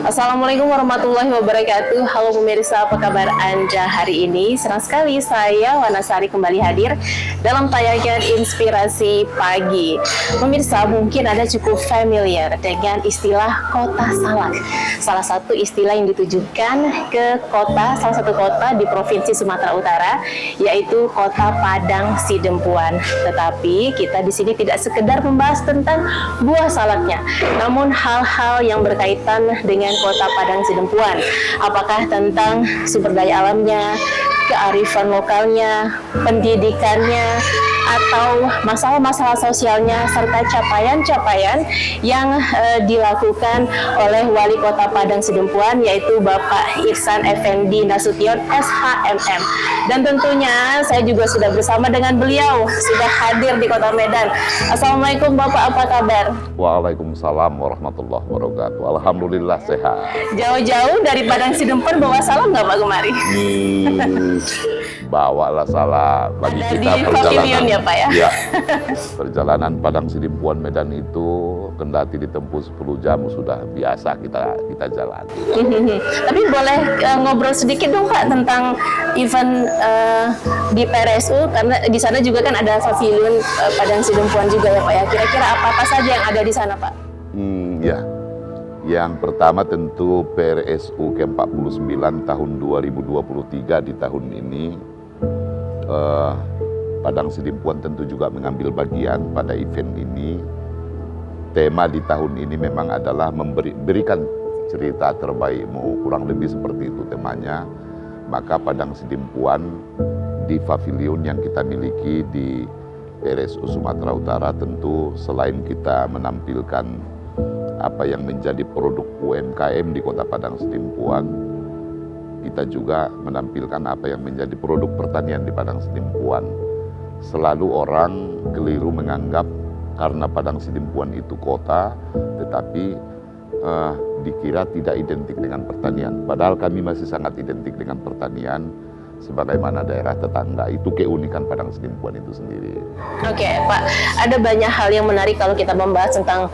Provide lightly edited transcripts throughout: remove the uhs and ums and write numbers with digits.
Assalamualaikum warahmatullahi wabarakatuh. Halo pemirsa, apa kabar Anda hari ini? Senang sekali saya Wanasari kembali hadir dalam tayangan Inspirasi Pagi. Pemirsa, mungkin Anda cukup familiar dengan istilah kota salak. Salah satu istilah yang ditujukan ke salah satu kota di Provinsi Sumatera Utara, yaitu Kota Padang Sidempuan. Tetapi kita di sini tidak sekedar membahas tentang buah salaknya, namun hal-hal yang berkaitan dengan Kota Padang Sidempuan. Apakah tentang sumber daya alamnya, kearifan lokalnya, pendidikannya, atau masalah-masalah sosialnya, serta capaian-capaian yang dilakukan oleh Wali Kota Padang Sidempuan, yaitu Bapak Ihsan Effendi Nasution SHMM. Dan tentunya saya juga sudah bersama dengan beliau, sudah hadir di Kota Medan. Assalamualaikum Bapak, apa kabar? Waalaikumsalam warahmatullahi wabarakatuh. Alhamdulillah sehat. Jauh-jauh dari Padang Sidempuan bawa salam nggak Pak kemari? Bawalah salam bagi Ada kita di pavilion ya Pak ya? Ya, perjalanan Padang Sidempuan Medan itu kendati ditempuh 10 jam sudah biasa kita jalan. Tapi boleh ngobrol sedikit dong Pak tentang event di PRSU, karena di sana juga kan ada pavilion Padang Sidempuan juga ya Pak ya. Kira-kira apa saja yang ada di sana Pak? Ya. Yang pertama tentu PRSU ke-49 tahun 2023 di tahun ini. Padang Sidempuan tentu juga mengambil bagian pada event ini. Tema di tahun ini memang adalah memberikan cerita terbaikmu, kurang lebih seperti itu temanya. Maka Padang Sidempuan di pavilion yang kita miliki di RSU Sumatera Utara tentu selain kita menampilkan apa yang menjadi produk UMKM di Kota Padang Sidempuan, kita juga menampilkan apa yang menjadi produk pertanian di Padang Sidempuan. Selalu orang keliru menganggap karena Padang Sidempuan itu kota, tetapi dikira tidak identik dengan pertanian. Padahal kami masih sangat identik dengan pertanian, sebagaimana daerah tetangga. Itu keunikan Padang Sidempuan itu sendiri. Oke Pak, ada banyak hal yang menarik kalau kita membahas tentang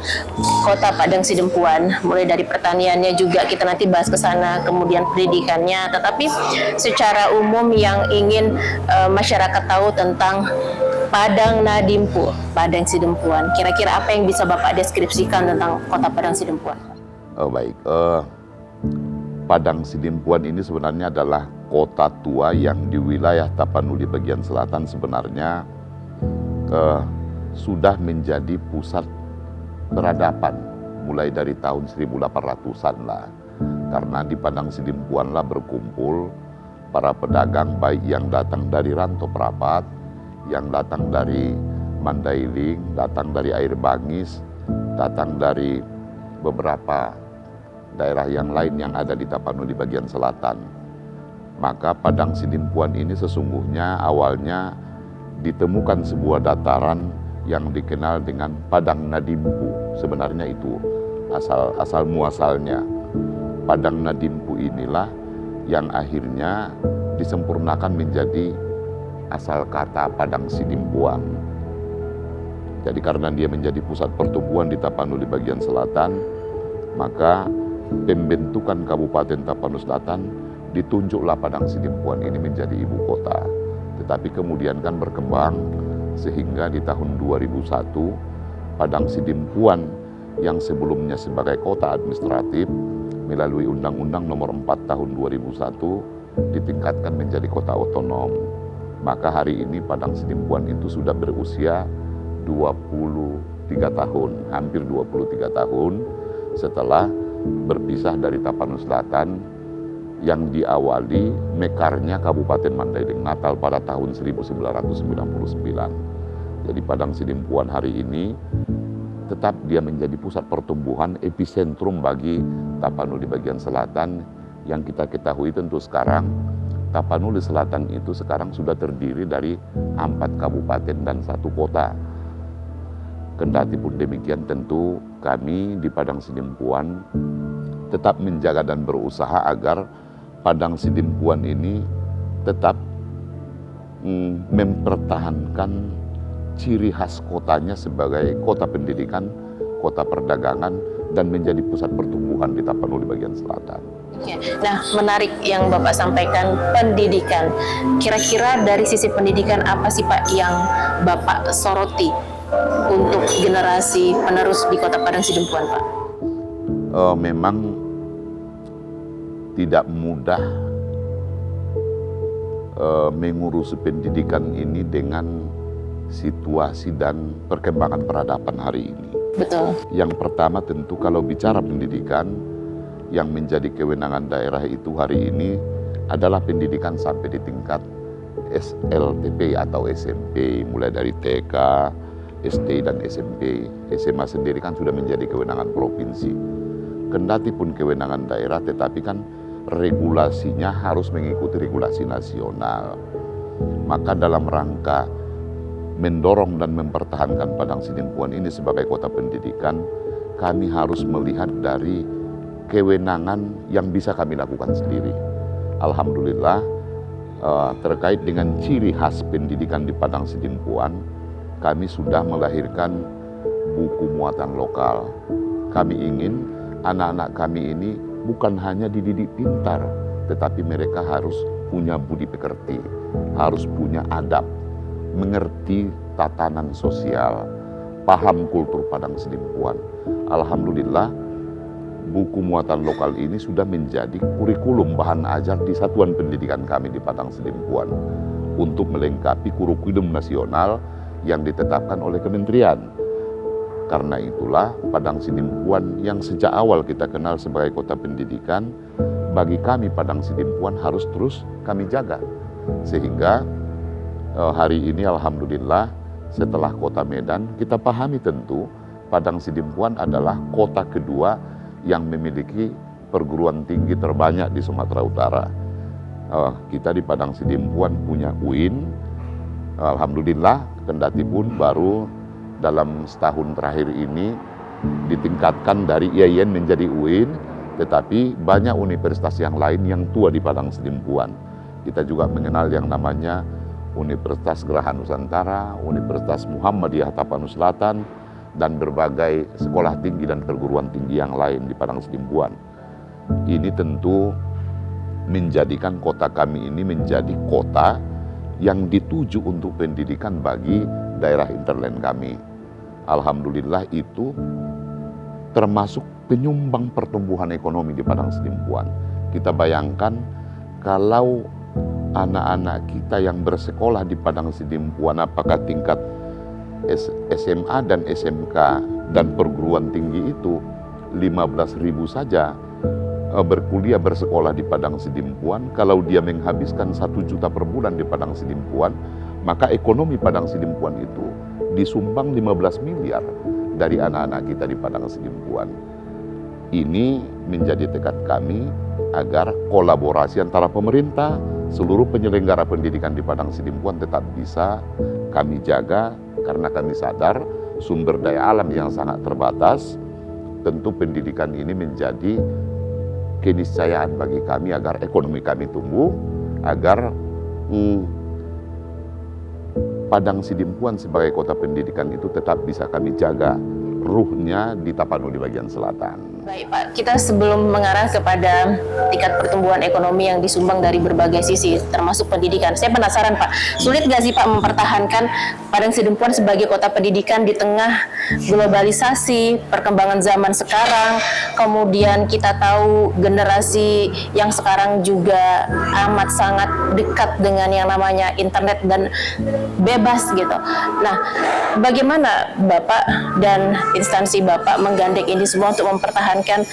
Kota Padang Sidempuan. Mulai dari pertaniannya juga kita nanti bahas ke sana, kemudian pendidikannya. Tetapi secara umum yang ingin masyarakat tahu tentang Padang Nadimpu, Padang Sidempuan. Kira-kira apa yang bisa Bapak deskripsikan tentang Kota Padang Sidempuan? Oh baik, Padang Sidempuan ini sebenarnya adalah kota tua yang di wilayah Tapanuli bagian selatan sebenarnya sudah menjadi pusat peradaban mulai dari tahun 1800-an lah. Karena di Padang Sidempuan lah berkumpul para pedagang baik yang datang dari Rantau Prapat, yang datang dari Mandailing, datang dari Air Bangis, datang dari beberapa daerah yang lain yang ada di Tapanuli bagian selatan. Maka Padang Sidempuan ini sesungguhnya awalnya ditemukan sebuah dataran yang dikenal dengan Padang Nadimpu. Sebenarnya itu asal muasalnya. Padang Nadimpu inilah yang akhirnya disempurnakan menjadi asal kata Padang Sidempuan. Jadi karena dia menjadi pusat pertumbuhan di Tapanuli bagian selatan, maka pembentukan Kabupaten Tapanuli Selatan ditunjuklah Padang Sidempuan ini menjadi ibu kota. Tetapi kemudian kan berkembang sehingga di tahun 2001 Padang Sidempuan yang sebelumnya sebagai kota administratif melalui Undang-Undang Nomor 4 Tahun 2001 ditingkatkan menjadi kota otonom. Maka hari ini Padang Sidempuan itu sudah berusia 23 tahun, hampir 23 tahun setelah berpisah dari Tapanuli Selatan yang diawali mekarnya Kabupaten Mandailing Natal pada tahun 1999. Jadi Padang Sidempuan hari ini tetap dia menjadi pusat pertumbuhan, epicentrum bagi Tapanuli bagian selatan. Yang kita ketahui tentu sekarang Tapanuli Selatan itu sekarang sudah terdiri dari 4 kabupaten dan 1 kota. Kendati pun demikian tentu kami di Padang Sidempuan tetap menjaga dan berusaha agar Padang Sidempuan ini tetap mempertahankan ciri khas kotanya sebagai kota pendidikan, kota perdagangan, dan menjadi pusat pertumbuhan di Tapanuli bagian selatan. Oke. Nah, menarik yang Bapak sampaikan, pendidikan. Kira-kira dari sisi pendidikan apa sih Pak yang Bapak soroti untuk generasi penerus di Kota Padang Sidempuan, Pak? Memang tidak mudah mengurus pendidikan ini dengan situasi dan perkembangan peradaban hari ini. Betul. Yang pertama tentu kalau bicara pendidikan, yang menjadi kewenangan daerah itu hari ini adalah pendidikan sampai di tingkat SLTP atau SMP, mulai dari TK, SD dan SMP. SMA sendiri kan sudah menjadi kewenangan provinsi. Kendati pun kewenangan daerah, tetapi kan regulasinya harus mengikuti regulasi nasional. Maka dalam rangka mendorong dan mempertahankan Padang Sidempuan ini sebagai kota pendidikan, kami harus melihat dari kewenangan yang bisa kami lakukan sendiri. Alhamdulillah, terkait dengan ciri khas pendidikan di Padang Sidempuan, kami sudah melahirkan buku muatan lokal. Kami ingin anak-anak kami ini bukan hanya dididik pintar, tetapi mereka harus punya budi pekerti, harus punya adab, mengerti tatanan sosial, paham kultur Padang Sidempuan. Alhamdulillah, buku muatan lokal ini sudah menjadi kurikulum bahan ajar di satuan pendidikan kami di Padang Sidempuan untuk melengkapi kurikulum nasional yang ditetapkan oleh kementerian. Karena itulah Padang Sidempuan yang sejak awal kita kenal sebagai kota pendidikan, bagi kami Padang Sidempuan harus terus kami jaga. Sehingga hari ini alhamdulillah setelah kota Medan, kita pahami tentu Padang Sidempuan adalah kota kedua yang memiliki perguruan tinggi terbanyak di Sumatera Utara. Kita di Padang Sidempuan punya UIN, alhamdulillah, kendati pun baru dalam setahun terakhir ini ditingkatkan dari IAIN menjadi UIN, tetapi banyak universitas yang lain yang tua di Padang Sidempuan. Kita juga mengenal yang namanya Universitas Geraha Nusantara, Universitas Muhammadiyah Tapanuli Selatan, dan berbagai sekolah tinggi dan perguruan tinggi yang lain di Padang Sidempuan. Ini tentu menjadikan kota kami ini menjadi kota yang dituju untuk pendidikan bagi daerah hinterland kami. Alhamdulillah itu termasuk penyumbang pertumbuhan ekonomi di Padang Sidempuan. Kita bayangkan kalau anak-anak kita yang bersekolah di Padang Sidempuan, apakah tingkat SMA dan SMK dan perguruan tinggi itu 15.000 saja berkuliah bersekolah di Padang Sidempuan, kalau dia menghabiskan 1 juta per bulan di Padang Sidempuan, maka ekonomi Padang Sidempuan itu disumbang 15 miliar dari anak-anak kita di Padang Sidempuan. Ini menjadi tekad kami agar kolaborasi antara pemerintah, seluruh penyelenggara pendidikan di Padang Sidempuan tetap bisa kami jaga, karena kami sadar sumber daya alam yang sangat terbatas. Tentu pendidikan ini menjadi keniscayaan bagi kami agar ekonomi kami tumbuh, agar Padang Sidempuan sebagai kota pendidikan itu tetap bisa kami jaga ruhnya di Tapanuli bagian selatan. Baik Pak, kita sebelum mengarah kepada tingkat pertumbuhan ekonomi yang disumbang dari berbagai sisi, termasuk pendidikan, saya penasaran Pak, sulit nggak sih Pak mempertahankan Padang Sidempuan sebagai kota pendidikan di tengah globalisasi, perkembangan zaman sekarang, kemudian kita tahu generasi yang sekarang juga amat sangat dekat dengan yang namanya internet dan bebas gitu. Nah, bagaimana Bapak dan instansi Bapak menggandeng ini semua untuk mempertahankan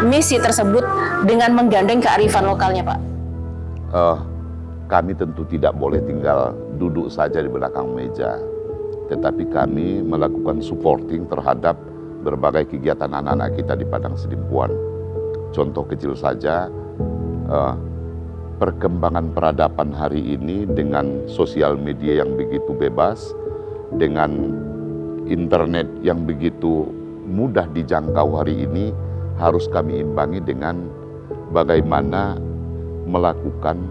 misi tersebut dengan menggandeng kearifan lokalnya, Pak? Kami tentu tidak boleh tinggal duduk saja di belakang meja, tetapi kami melakukan supporting terhadap berbagai kegiatan anak-anak kita di Padang Sidempuan. Contoh kecil saja, perkembangan peradaban hari ini dengan sosial media yang begitu bebas, dengan internet yang begitu mudah dijangkau hari ini, harus kami imbangi dengan bagaimana melakukan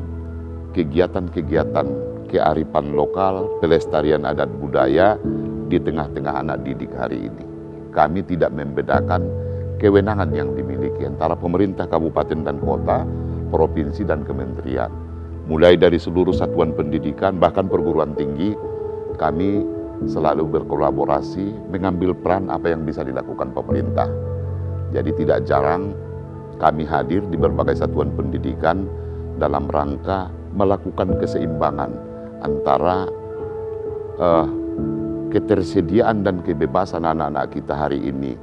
kegiatan-kegiatan kearifan lokal, pelestarian adat budaya di tengah-tengah anak didik hari ini. kami tidak membedakan kewenangan yang dimiliki antara pemerintah kabupaten dan kota, provinsi dan kementerian. Mulai dari seluruh satuan pendidikan bahkan perguruan tinggi, kami selalu berkolaborasi mengambil peran apa yang bisa dilakukan pemerintah. Jadi tidak jarang kami hadir di berbagai satuan pendidikan dalam rangka melakukan keseimbangan antara ketersediaan dan kebebasan anak-anak kita hari ini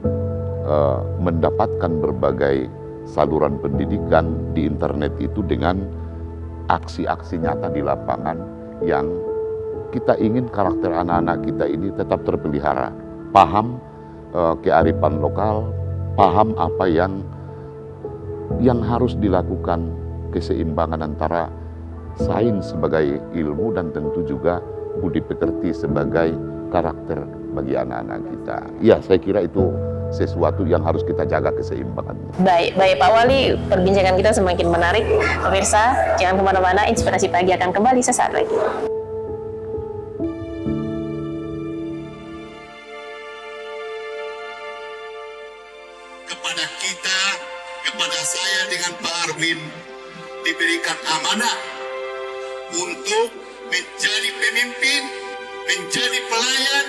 mendapatkan berbagai saluran pendidikan di internet itu dengan aksi-aksi nyata di lapangan yang kita ingin karakter anak-anak kita ini tetap terpelihara, paham kearifan lokal, paham apa yang harus dilakukan, keseimbangan antara sains sebagai ilmu dan tentu juga budi pekerti sebagai karakter bagi anak-anak kita. Ya, saya kira itu sesuatu yang harus kita jaga keseimbangannya. Baik Pak Wali, perbincangan kita semakin menarik. Pemirsa, jangan kemana-mana, Inspirasi Pagi akan kembali sesaat lagi. Kepada kita, kepada saya dengan Pak Arwin, diberikan amanah untuk menjadi pemimpin, menjadi pelayan,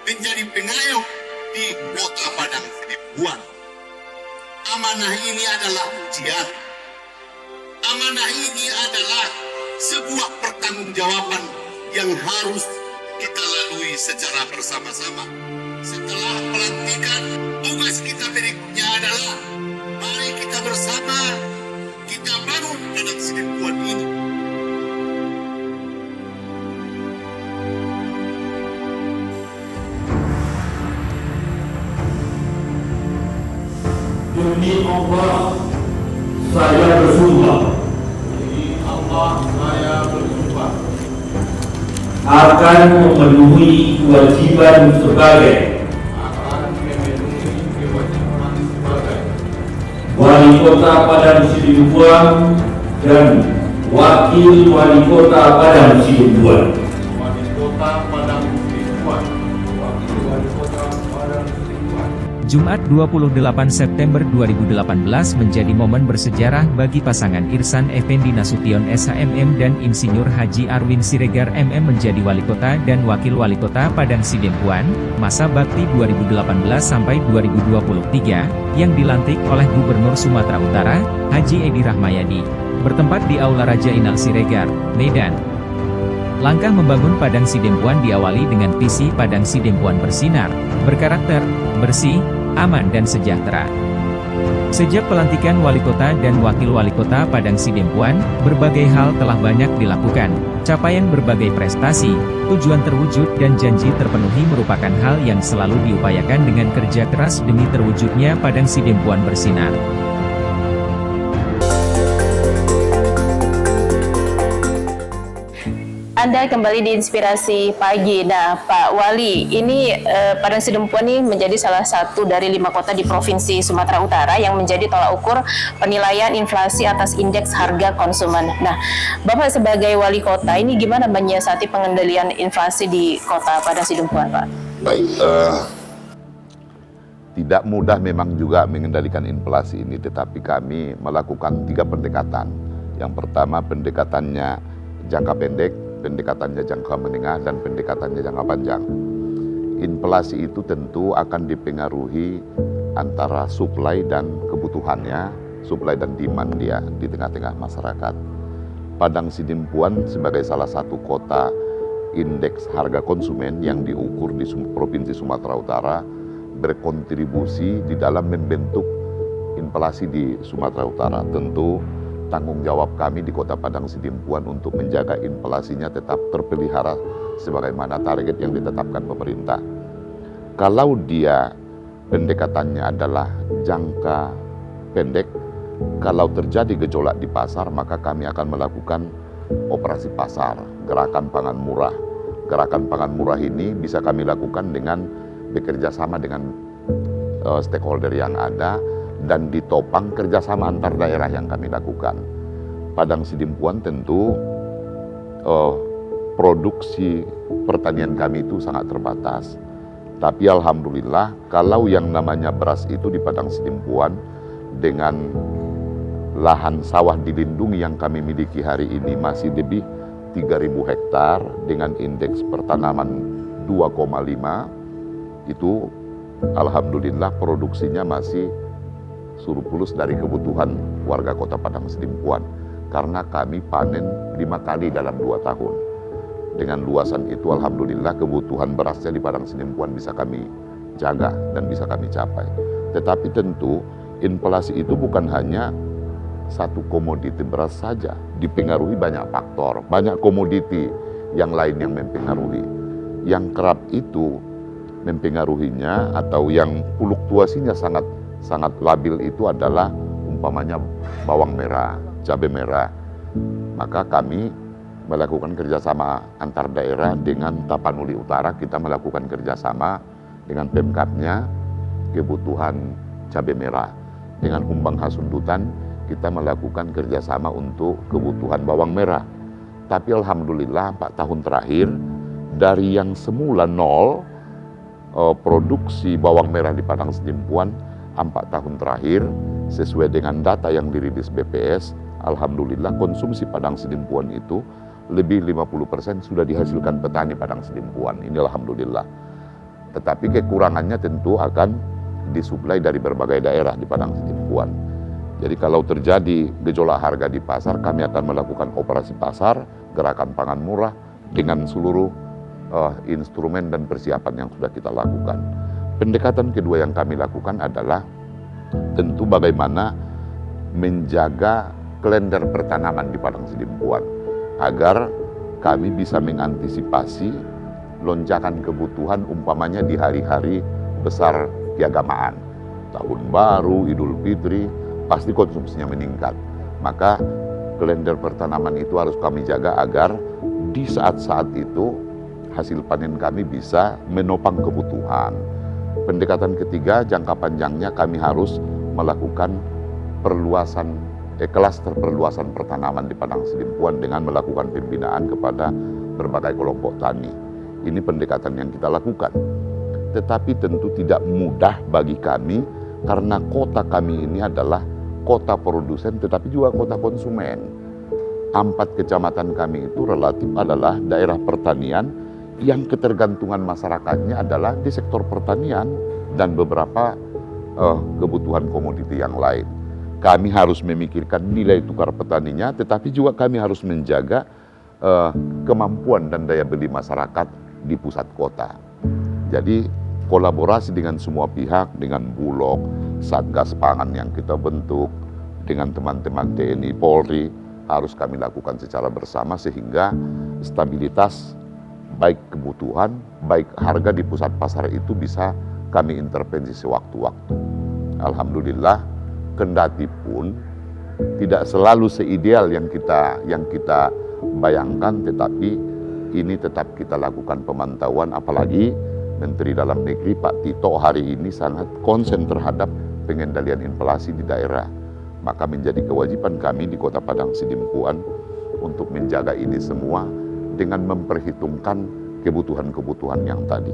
menjadi pengayom di Kota Padang Sidempuan. Amanah ini adalah ujian. Amanah ini adalah sebuah pertanggungjawaban yang harus kita lalui secara bersama-sama. Setelah pelantikan, tugas kita berikutnya adalah mari kita bersama kita bangun Padang Sidempuan ini. Demi Allah, saya bersumpah. Demi Allah, saya bersumpah Akan memenuhi kewajiban sebagai akan memenuhi kewajiban sebagai Wali Kota Padang Sidempuan dan Wakil Wali Kota Padang Sidempuan. Wali Kota Padang Sidempuan. Wakil Wali Kota Padang Sidempuan. Jumat 28 September 2018 menjadi momen bersejarah bagi pasangan Irsan Effendi Nasution SHMM dan Insinyur Haji Arwin Siregar MM menjadi Wali Kota dan Wakil Wali Kota Padang Sidempuan, masa bakti 2018 sampai 2023, yang dilantik oleh Gubernur Sumatera Utara, Haji Edi Rahmayadi, bertempat di Aula Raja Inal Siregar, Medan. Langkah membangun Padang Sidempuan diawali dengan visi Padang Sidempuan bersinar, berkarakter, bersih, aman dan sejahtera. Sejak pelantikan Wali Kota dan Wakil Wali Kota Padang Sidempuan, berbagai hal telah banyak dilakukan. Capaian berbagai prestasi, tujuan terwujud dan janji terpenuhi merupakan hal yang selalu diupayakan dengan kerja keras demi terwujudnya Padang Sidempuan bersinar. Anda kembali di Inspirasi Pagi. Nah, Pak Wali, ini Padang Sidempuan ini menjadi salah satu dari 5 kota di Provinsi Sumatera Utara yang menjadi tolak ukur penilaian inflasi atas indeks harga konsumen. Nah, Bapak sebagai Wali Kota ini gimana menyiasati pengendalian inflasi di Kota Padang Sidempuan, Pak? Baik, tidak mudah memang juga mengendalikan inflasi ini, tetapi kami melakukan 3 pendekatan. Yang pertama pendekatannya jangka pendek, pendekatannya jangka menengah, dan pendekatannya jangka panjang. Inflasi itu tentu akan dipengaruhi antara supply dan kebutuhannya, supply dan demand dia di tengah-tengah masyarakat. Padang Sidempuan sebagai salah satu kota indeks harga konsumen yang diukur di Provinsi Sumatera Utara berkontribusi di dalam membentuk inflasi di Sumatera Utara. Tentu tanggung jawab kami di Kota Padang Sidempuan untuk menjaga inflasinya tetap terpelihara sebagaimana target yang ditetapkan pemerintah. Kalau dia pendekatannya adalah jangka pendek, kalau terjadi gejolak di pasar, maka kami akan melakukan operasi pasar, gerakan pangan murah. Gerakan pangan murah ini bisa kami lakukan dengan bekerja sama dengan stakeholder yang ada, dan ditopang kerjasama antar daerah yang kami lakukan. Padang Sidempuan tentu produksi pertanian kami itu sangat terbatas. Tapi alhamdulillah kalau yang namanya beras itu di Padang Sidimpuan dengan lahan sawah dilindungi yang kami miliki hari ini masih lebih 3.000 hektar dengan indeks pertanaman 2,5, itu alhamdulillah produksinya masih surplus dari kebutuhan warga Kota Padang Sidimpuan karena kami panen 5 kali dalam 2 tahun. Dengan luasan itu alhamdulillah kebutuhan berasnya di Padang Sidimpuan bisa kami jaga dan bisa kami capai. Tetapi tentu inflasi itu bukan hanya satu komoditi beras saja, dipengaruhi banyak faktor, banyak komoditi yang lain yang mempengaruhi. Yang kerap itu mempengaruhinya atau yang fluktuasinya sangat labil itu adalah umpamanya bawang merah, cabai merah. Maka kami melakukan kerjasama antar daerah dengan Tapanuli Utara, kita melakukan kerjasama dengan Pemkabnya kebutuhan cabai merah. Dengan Humbang Hasundutan kita melakukan kerjasama untuk kebutuhan bawang merah. Tapi alhamdulillah 4 tahun terakhir dari yang semula nol produksi bawang merah di Padang Sidimpuan 4 tahun terakhir sesuai dengan data yang dirilis BPS, alhamdulillah konsumsi Padang Sidimpuan itu lebih 50% sudah dihasilkan petani Padang Sidimpuan. Ini alhamdulillah. Tetapi kekurangannya tentu akan disuplai dari berbagai daerah di Padang Sidimpuan. Jadi kalau terjadi gejolak harga di pasar, kami akan melakukan operasi pasar, gerakan pangan murah dengan seluruh instrumen dan persiapan yang sudah kita lakukan. Pendekatan kedua yang kami lakukan adalah tentu bagaimana menjaga kalender pertanaman di Padang Sidimpuan agar kami bisa mengantisipasi lonjakan kebutuhan umpamanya di hari-hari besar keagamaan. Tahun Baru, Idul Fitri, pasti konsumsinya meningkat. Maka kalender pertanaman itu harus kami jaga agar di saat-saat itu hasil panen kami bisa menopang kebutuhan. Pendekatan ketiga, jangka panjangnya kami harus melakukan perluasan klaster perluasan pertanaman di Padang Sidimpuan dengan melakukan pembinaan kepada berbagai kelompok tani. Ini pendekatan yang kita lakukan. Tetapi tentu tidak mudah bagi kami karena kota kami ini adalah kota produsen tetapi juga kota konsumen. 4 kecamatan kami itu relatif adalah daerah pertanian yang ketergantungan masyarakatnya adalah di sektor pertanian dan beberapa kebutuhan komoditi yang lain. Kami harus memikirkan nilai tukar petaninya, tetapi juga kami harus menjaga kemampuan dan daya beli masyarakat di pusat kota. Jadi kolaborasi dengan semua pihak, dengan Bulog, Satgas Pangan yang kita bentuk, dengan teman-teman TNI, Polri, harus kami lakukan secara bersama sehingga stabilitas baik kebutuhan, baik harga di pusat pasar itu bisa kami intervensi sewaktu-waktu. Alhamdulillah, kendati pun tidak selalu seideal yang kita bayangkan, tetapi ini tetap kita lakukan pemantauan, apalagi Menteri Dalam Negeri Pak Tito hari ini sangat konsen terhadap pengendalian inflasi di daerah. Maka menjadi kewajiban kami di Kota Padang Sidimpuan untuk menjaga ini semua dengan memperhitungkan kebutuhan-kebutuhan yang tadi.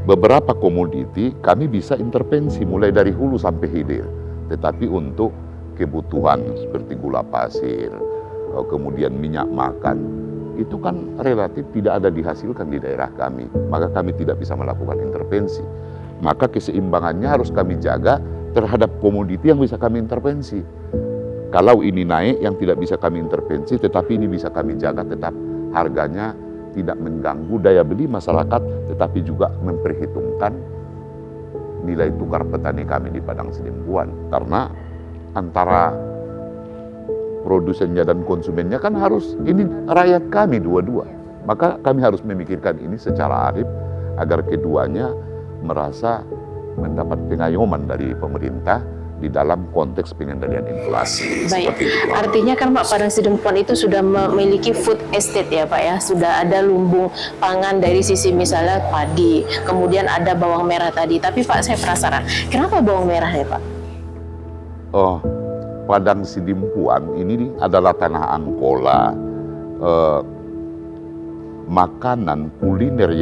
Beberapa komoditi kami bisa intervensi mulai dari hulu sampai hilir. Tetapi untuk kebutuhan seperti gula pasir, kemudian minyak makan, itu kan relatif tidak ada dihasilkan di daerah kami. Maka kami tidak bisa melakukan intervensi. Maka keseimbangannya harus kami jaga terhadap komoditi yang bisa kami intervensi. Kalau ini naik yang tidak bisa kami intervensi, tetapi ini bisa kami jaga tetap harganya tidak mengganggu daya beli masyarakat, tetapi juga memperhitungkan nilai tukar petani kami di Padang Sidimpuan. Karena antara produsennya dan konsumennya kan harus, ini rakyat kami dua-dua. Maka kami harus memikirkan ini secara arif agar keduanya merasa mendapat pengayoman dari pemerintah di dalam konteks pengendalian inflasi. Baik, artinya kan Pak, Padang Sidimpuan itu sudah memiliki food estate ya Pak ya, sudah ada lumbung pangan dari sisi misalnya padi, kemudian ada bawang merah tadi. Tapi Pak, saya penasaran, kenapa bawang merah ya Pak? Oh, Padang Sidimpuan ini adalah tanah angkola. Makanan kuliner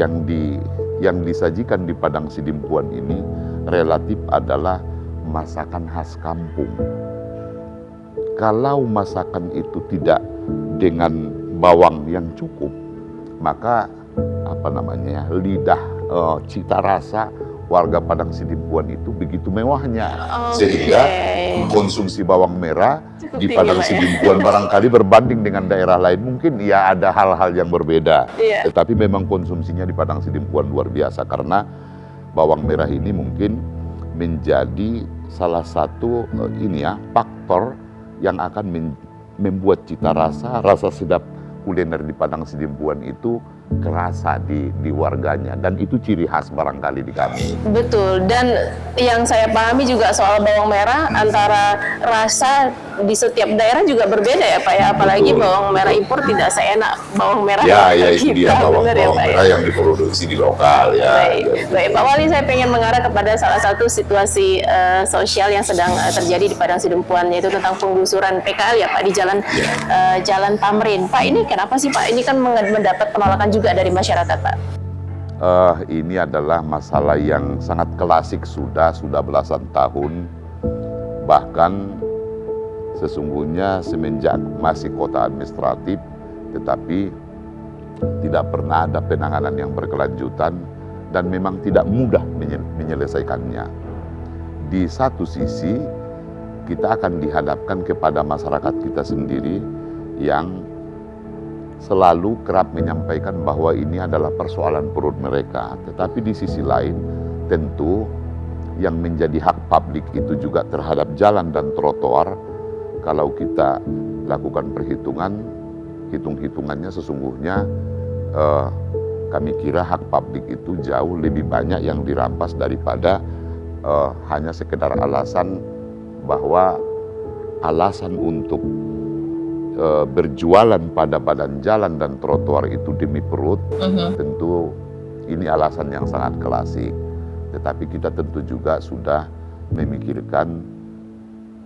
yang disajikan di Padang Sidimpuan ini relatif adalah masakan khas kampung. Kalau masakan itu tidak dengan bawang yang cukup, maka lidah, cita rasa warga Padang Sidimpuan itu begitu mewahnya, sehingga konsumsi bawang merah di Padang Sidimpuan barangkali berbanding dengan daerah lain mungkin ya ada hal-hal yang berbeda, tetapi memang konsumsinya di Padang Sidimpuan luar biasa karena bawang merah ini mungkin menjadi salah satu faktor yang akan membuat cita rasa sedap kuliner di Padang Sidimpuan itu kerasa di warganya, dan itu ciri khas barangkali di kami. Betul, dan yang saya pahami juga soal bawang merah antara rasa di setiap daerah juga berbeda ya Pak ya, apalagi bawang merah impor tidak seenak bawang merah itu dia bawang merah yang diproduksi di lokal ya. Baik Pak Wali, saya pengen mengarah kepada salah satu situasi sosial yang sedang terjadi di Padang Sidimpuan, yaitu tentang penggusuran PKL ya Pak di Jalan Tamrin. Pak, ini kenapa sih Pak? Ini kan mendapat penolakan juga dari masyarakat Pak. Ini adalah masalah yang sangat klasik sudah belasan tahun, bahkan sesungguhnya semenjak masih kota administratif, tetapi tidak pernah ada penanganan yang berkelanjutan dan memang tidak mudah menyelesaikannya. Di satu sisi kita akan dihadapkan kepada masyarakat kita sendiri yang selalu kerap menyampaikan bahwa ini adalah persoalan perut mereka. Tetapi di sisi lain, tentu yang menjadi hak publik itu juga terhadap jalan dan trotoar. Kalau kita lakukan hitung-hitungannya sesungguhnya kami kira hak publik itu jauh lebih banyak yang dirampas daripada hanya sekedar alasan bahwa alasan untuk berjualan pada badan jalan dan trotoar itu demi perut. Tentu ini alasan yang sangat klasik, tetapi kita tentu juga sudah memikirkan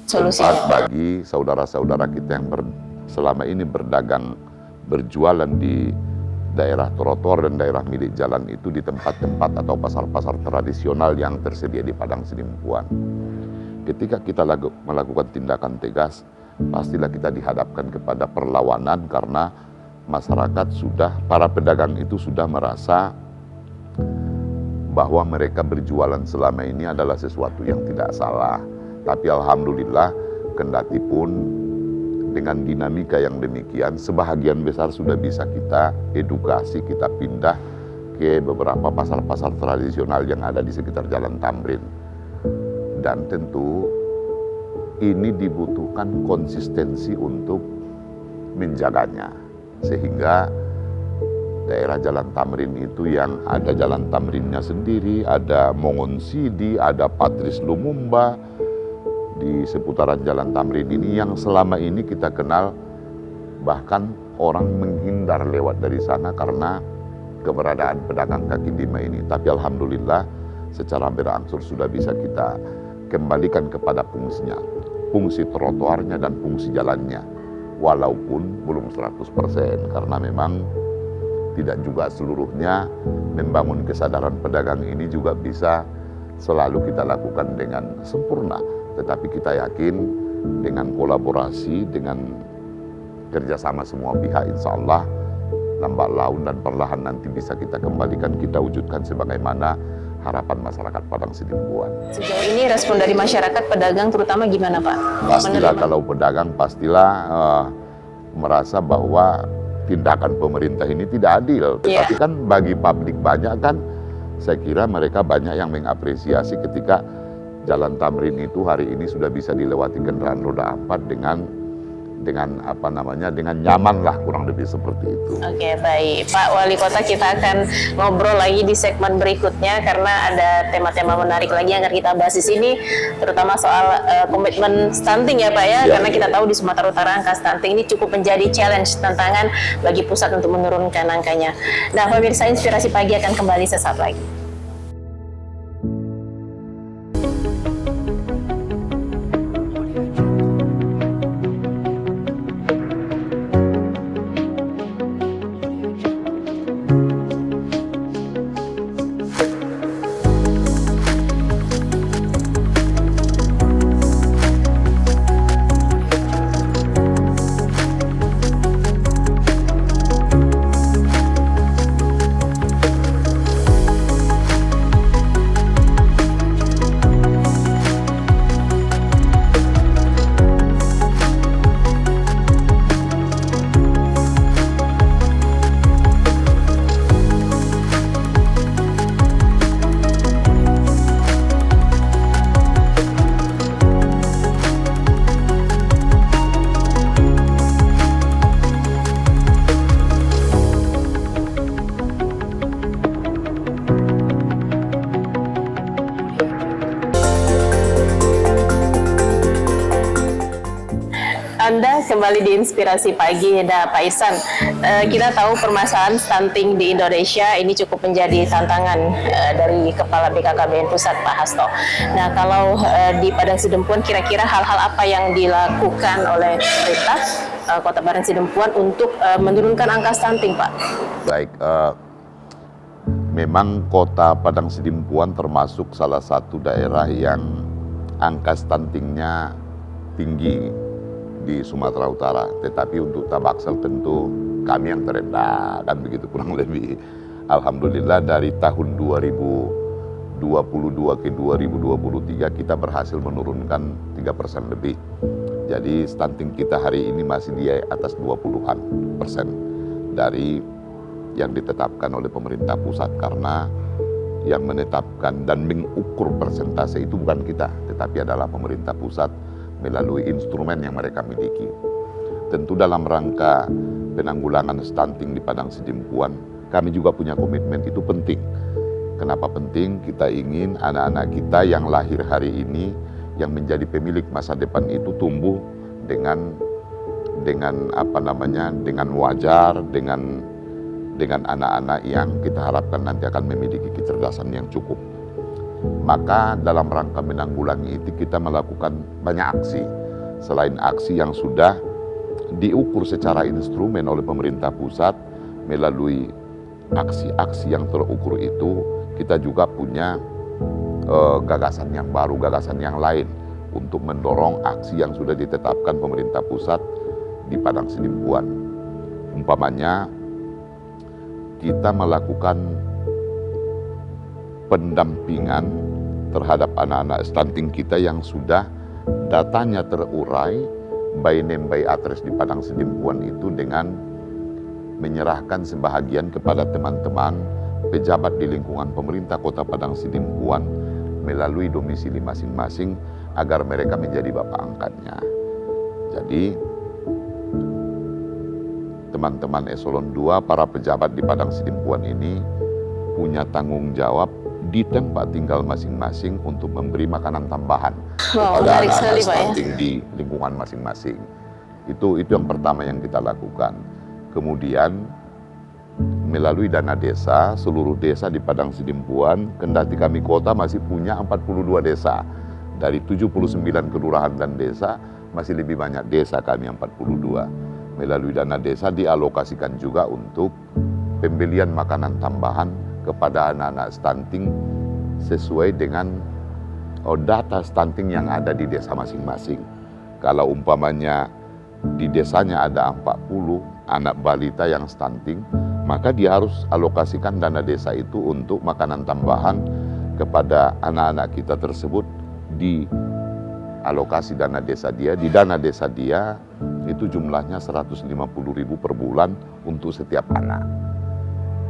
tempat bagi saudara-saudara kita yang selama ini berjualan di daerah trotoar dan daerah milik jalan itu di tempat-tempat atau pasar-pasar tradisional yang tersedia di Padang Sidimpuan. Ketika kita melakukan tindakan tegas, pastilah kita dihadapkan kepada perlawanan karena masyarakat para pedagang itu sudah merasa bahwa mereka berjualan selama ini adalah sesuatu yang tidak salah. Tapi alhamdulillah, kendati pun dengan dinamika yang demikian, sebahagian besar sudah bisa kita edukasi, kita pindah ke beberapa pasar-pasar tradisional yang ada di sekitar Jalan Tamrin. Dan tentu ini dibutuhkan konsistensi untuk menjaganya, sehingga daerah Jalan Tamrin itu yang ada Jalan Tamrinnya sendiri, ada Mongon Sidi, ada Patris Lumumba di seputaran Jalan Tamrin ini yang selama ini kita kenal, bahkan orang menghindar lewat dari sana karena keberadaan pedagang kaki lima ini. Tapi alhamdulillah secara berangsur sudah bisa kita kembalikan kepada fungsinya, fungsi trotoarnya dan fungsi jalannya, walaupun belum 100% karena memang tidak juga seluruhnya membangun kesadaran pedagang ini juga bisa selalu kita lakukan dengan sempurna. Tetapi kita yakin dengan kolaborasi, dengan kerjasama semua pihak, insya Allah lambat laun dan perlahan nanti bisa kita kembalikan, kita wujudkan sebagaimana harapan masyarakat Padang Sidimpuan. Sejauh ini respon dari masyarakat pedagang terutama gimana Pak? Pastilah kalau pedagang merasa bahwa tindakan pemerintah ini tidak adil. Tetapi kan bagi publik banyak kan, saya kira mereka banyak yang mengapresiasi ketika Jalan Tamrin itu hari ini sudah bisa dilewati kendaraan roda 4 dengan nyaman lah, kurang lebih seperti itu. Oke, baik Pak Wali Kota, kita akan ngobrol lagi di segmen berikutnya karena ada tema-tema menarik lagi yang akan kita bahas di sini, terutama soal komitmen stunting ya Pak ya, karena kita tahu di Sumatera Utara angka stunting ini cukup menjadi challenge, tantangan bagi pusat untuk menurunkan angkanya. Nah, pemirsa, Inspirasi Pagi akan kembali sesaat lagi. Anda kembali di Inspirasi Pagi. Nah, Pak Ihsan, kita tahu permasalahan stunting di Indonesia ini cukup menjadi tantangan dari Kepala BKKBN Pusat, Pak Hasto. Nah, kalau di Padang Sidempuan, kira-kira hal-hal apa yang dilakukan oleh pemerintah Kota Padang Sidempuan untuk menurunkan angka stunting, Pak? Baik, memang Kota Padang Sidempuan termasuk salah satu daerah yang angka stuntingnya tinggi di Sumatera Utara. Tetapi untuk Tabaksel tentu kami yang terendah, kan begitu kurang lebih. Alhamdulillah dari tahun 2022 ke 2023 kita berhasil menurunkan 3% lebih. Jadi stunting kita hari ini masih di atas 20-an persen dari yang ditetapkan oleh pemerintah pusat, karena yang menetapkan dan mengukur persentase itu bukan kita, tetapi adalah pemerintah pusat melalui instrumen yang mereka miliki. Tentu dalam rangka penanggulangan stunting di Padang Sidempuan, kami juga punya komitmen, itu penting. Kenapa penting? Kita ingin anak-anak kita yang lahir hari ini, yang menjadi pemilik masa depan itu tumbuh dengan wajar, dengan anak-anak yang kita harapkan nanti akan memiliki kecerdasan yang cukup. Maka dalam rangka menanggulangi itu kita melakukan banyak aksi. Selain aksi yang sudah diukur secara instrumen oleh pemerintah pusat, melalui aksi-aksi yang terukur itu, kita juga punya gagasan yang baru, gagasan yang lain untuk mendorong aksi yang sudah ditetapkan pemerintah pusat di Padang Sidempuan. Umpamanya, kita melakukan pendampingan terhadap anak-anak stunting kita yang sudah datanya terurai by name by address di Padang Sidempuan itu, dengan menyerahkan sebahagian kepada teman-teman pejabat di lingkungan pemerintah Kota Padang Sidempuan melalui domisili masing-masing agar mereka menjadi bapak angkatnya. Jadi teman-teman eselon 2, para pejabat di Padang Sidempuan ini punya tanggung jawab di tempat tinggal masing-masing untuk memberi makanan tambahan kepada anak-anak stunting di lingkungan masing-masing. Itu yang pertama yang kita lakukan. Kemudian melalui dana desa, seluruh desa di Padang Sidempuan, kendati kami kota masih punya 42 desa. Dari 79 kelurahan dan desa, masih lebih banyak desa kami 42. Melalui dana desa dialokasikan juga untuk pembelian makanan tambahan kepada anak-anak stunting sesuai dengan data stunting yang ada di desa masing-masing. Kalau umpamanya di desanya ada 40 anak balita yang stunting, maka dia harus alokasikan dana desa itu untuk makanan tambahan kepada anak-anak kita tersebut di alokasi dana desa dia. Di dana desa dia itu jumlahnya 150.000 per bulan untuk setiap anak.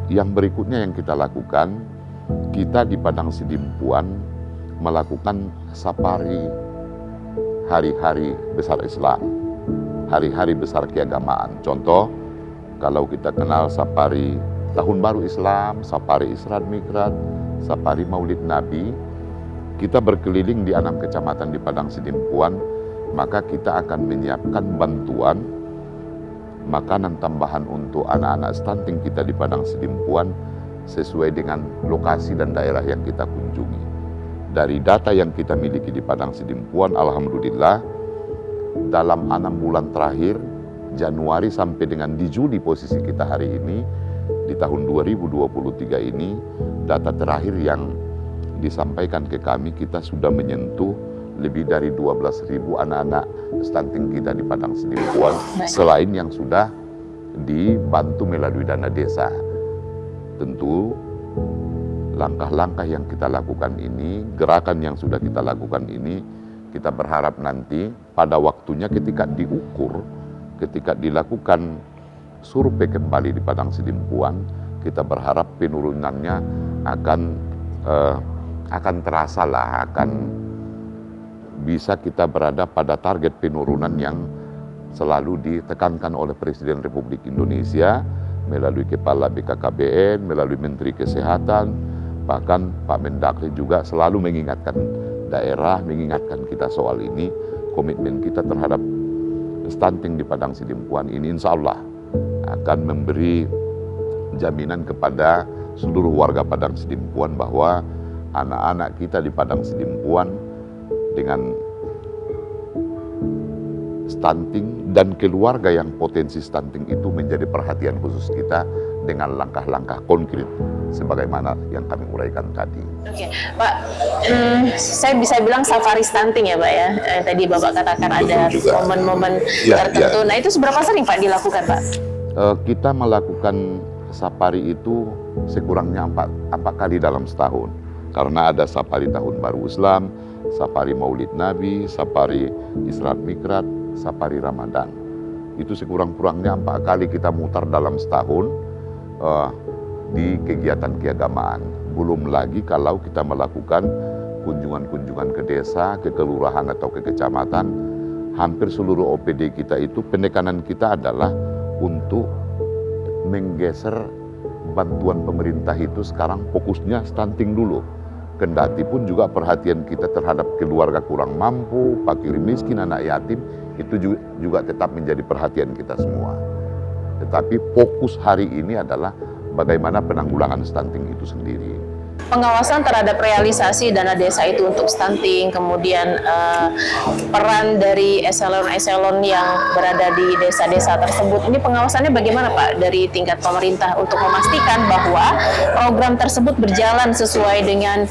Yang berikutnya yang kita lakukan, kita di Padang Sidempuan melakukan safari hari-hari besar Islam, hari-hari besar keagamaan. Contoh, kalau kita kenal safari Tahun Baru Islam, safari Isra Mi'raj, safari Maulid Nabi, kita berkeliling di 6 kecamatan di Padang Sidempuan, maka kita akan menyiapkan bantuan makanan tambahan untuk anak-anak stunting kita di Padang Sidempuan sesuai dengan lokasi dan daerah yang kita kunjungi. Dari data yang kita miliki di Padang Sidempuan, alhamdulillah dalam 6 bulan terakhir, Januari sampai dengan di Juli posisi kita hari ini, di tahun 2023 ini, data terakhir yang disampaikan ke kami, kita sudah menyentuh lebih dari 12.000 anak-anak stunting kita di Padang Sidempuan, selain yang sudah dibantu melalui dana desa. Tentu langkah-langkah yang kita lakukan ini, gerakan yang sudah kita lakukan ini, kita berharap nanti pada waktunya ketika diukur, ketika dilakukan survei kembali di Padang Sidempuan, kita berharap penurunannya akan terasa lah, akan bisa kita berada pada target penurunan yang selalu ditekankan oleh Presiden Republik Indonesia melalui Kepala BKKBN, melalui Menteri Kesehatan, bahkan Pak Mendagri juga selalu mengingatkan daerah, mengingatkan kita soal ini, komitmen kita terhadap stunting di Padang Sidimpuan ini insya Allah akan memberi jaminan kepada seluruh warga Padang Sidimpuan bahwa anak-anak kita di Padang Sidimpuan dengan stunting dan keluarga yang potensi stunting itu menjadi perhatian khusus kita dengan langkah-langkah konkret sebagaimana yang kami uraikan tadi. Oke, Pak, saya bisa bilang safari stunting ya, Pak ya. Tadi Bapak katakan ada momen-momen tertentu. Nah, itu seberapa sering Pak dilakukan, Pak? Kita melakukan safari itu sekurangnya 4 kali dalam setahun. Karena ada safari Tahun Baru Islam, safari Maulid Nabi, safari Isra Mikraj, safari Ramadan. Itu sekurang-kurangnya 4 kali kita mutar dalam setahun di kegiatan keagamaan. Belum lagi kalau kita melakukan kunjungan-kunjungan ke desa, ke kelurahan atau ke kecamatan. Hampir seluruh OPD kita itu penekanan kita adalah untuk menggeser bantuan pemerintah itu sekarang fokusnya stunting dulu. Kendati pun juga perhatian kita terhadap keluarga kurang mampu, fakir miskin, anak yatim, itu juga tetap menjadi perhatian kita semua. Tetapi fokus hari ini adalah bagaimana penanggulangan stunting itu sendiri. Pengawasan terhadap realisasi dana desa itu untuk stunting, kemudian peran dari eselon-eselon yang berada di desa-desa tersebut, ini pengawasannya bagaimana Pak dari tingkat pemerintah untuk memastikan bahwa program tersebut berjalan sesuai dengan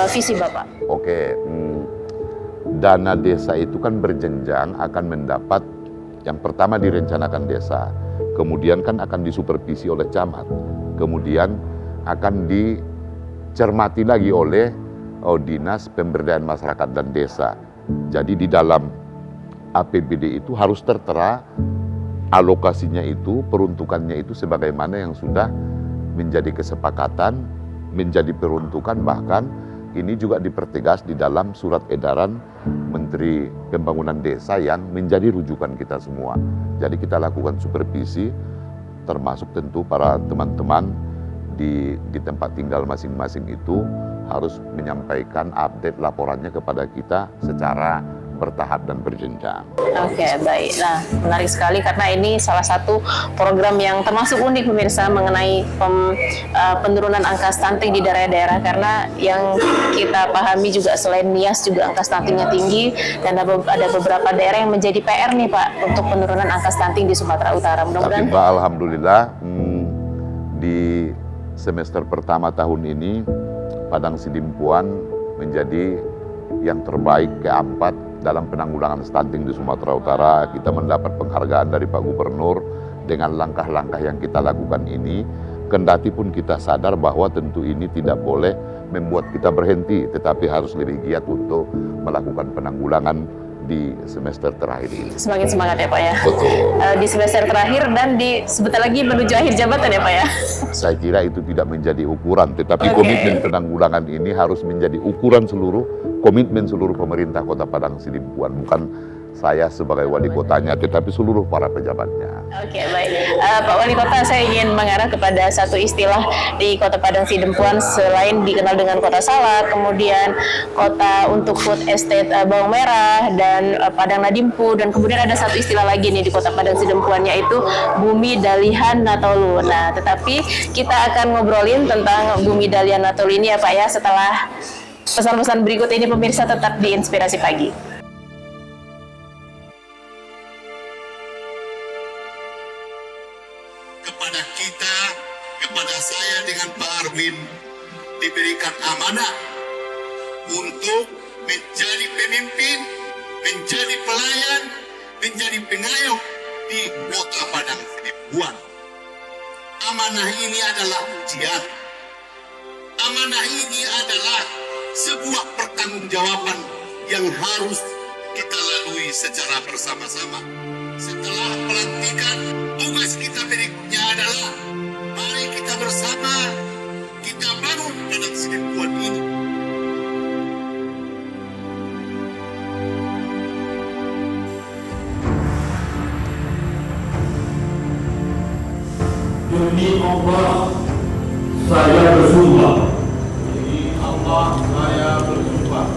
visi Bapak? Oke, dana desa itu kan berjenjang akan mendapat, yang pertama direncanakan desa, kemudian kan akan disupervisi oleh camat, kemudian akan dicermati lagi oleh Dinas Pemberdayaan Masyarakat dan Desa. Jadi di dalam APBD itu harus tertera alokasinya itu, peruntukannya itu sebagaimana yang sudah menjadi kesepakatan, menjadi peruntukan, bahkan ini juga dipertegas di dalam surat edaran Menteri Pembangunan Desa yang menjadi rujukan kita semua. Jadi kita lakukan supervisi, termasuk tentu para teman-teman di tempat tinggal masing-masing itu harus menyampaikan update laporannya kepada kita secara bertahap dan berjenjang. Oke, baik. Nah, menarik sekali karena ini salah satu program yang termasuk unik pemirsa mengenai penurunan angka stunting di daerah-daerah, karena yang kita pahami juga selain Nias juga angka stuntingnya tinggi dan ada beberapa daerah yang menjadi PR nih Pak untuk penurunan angka stunting di Sumatera Utara. Mudah-mudahan. Tapi Pak, alhamdulillah di semester pertama tahun ini Padang Sidimpuan menjadi yang terbaik keempat dalam penanggulangan stunting di Sumatera Utara. Kita mendapat penghargaan dari Pak Gubernur dengan langkah-langkah yang kita lakukan ini. Kendati pun kita sadar bahwa tentu ini tidak boleh membuat kita berhenti, tetapi harus lebih giat untuk melakukan penanggulangan di semester terakhir ini. Semakin semangat ya Pak ya. Betul. Di semester terakhir dan sebentar lagi menuju akhir jabatan ya Pak ya. Saya kira itu tidak menjadi ukuran, tetapi komitmen penanggulangan ini harus menjadi ukuran komitmen seluruh pemerintah Kota Padang Sidimpuan, bukan saya sebagai wali kotanya, tetapi seluruh para pejabatnya. Oke, baik. Pak Wali Kota, saya ingin mengarah kepada satu istilah di Kota Padang Sidimpuan selain dikenal dengan kota salak, kemudian kota untuk food estate bawang merah dan Padang Nadimpu, dan kemudian ada satu istilah lagi nih di Kota Padang Sidimpuan yaitu Bumi Dalihan Natolu. Nah, tetapi kita akan ngobrolin tentang Bumi Dalihan Natolu ini ya Pak ya setelah pesan-pesan berikut ini. Pemirsa tetap di Inspirasi Pagi. Kepada kita, kepada saya dengan Pak Arwin diberikan amanah untuk menjadi pemimpin, menjadi pelayan, menjadi pengayuh di Kota Padang Sidimpuan. Amanah ini adalah ujian. Amanah ini adalah sebuah pertanggungjawaban yang harus kita lalui secara bersama-sama. Setelah pelantikan, tugas kita berikutnya adalah mari kita bersama kita bangun Padang Sidimpuan ini. Demi Allah, saya bersumpah. Demi Allah, saya bersumpah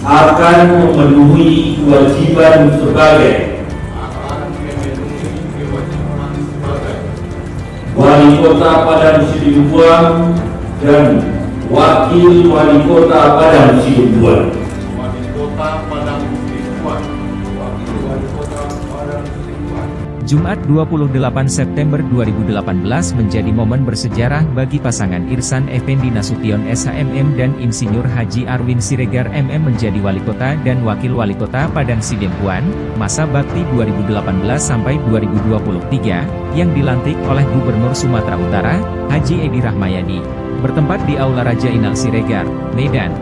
Akan memenuhi kewajiban sebagai Wali Kota Padang Sidempuan dan Wakil Wali Kota Padang Sidempuan. Wali Kota Padang Sidempuan, Wakil Wali Kota Padang Sidempuan. Jumat 28 September 2018 menjadi momen bersejarah bagi pasangan Irsan Effendi Nasution SHMM dan Insinyur Haji Arwin Siregar MM menjadi Wali Kota dan Wakil Wali Kota Padang Sidempuan, masa bakti 2018 sampai 2023, yang dilantik oleh Gubernur Sumatera Utara, Haji Edi Rahmayadi, bertempat di Aula Raja Inal Siregar, Medan.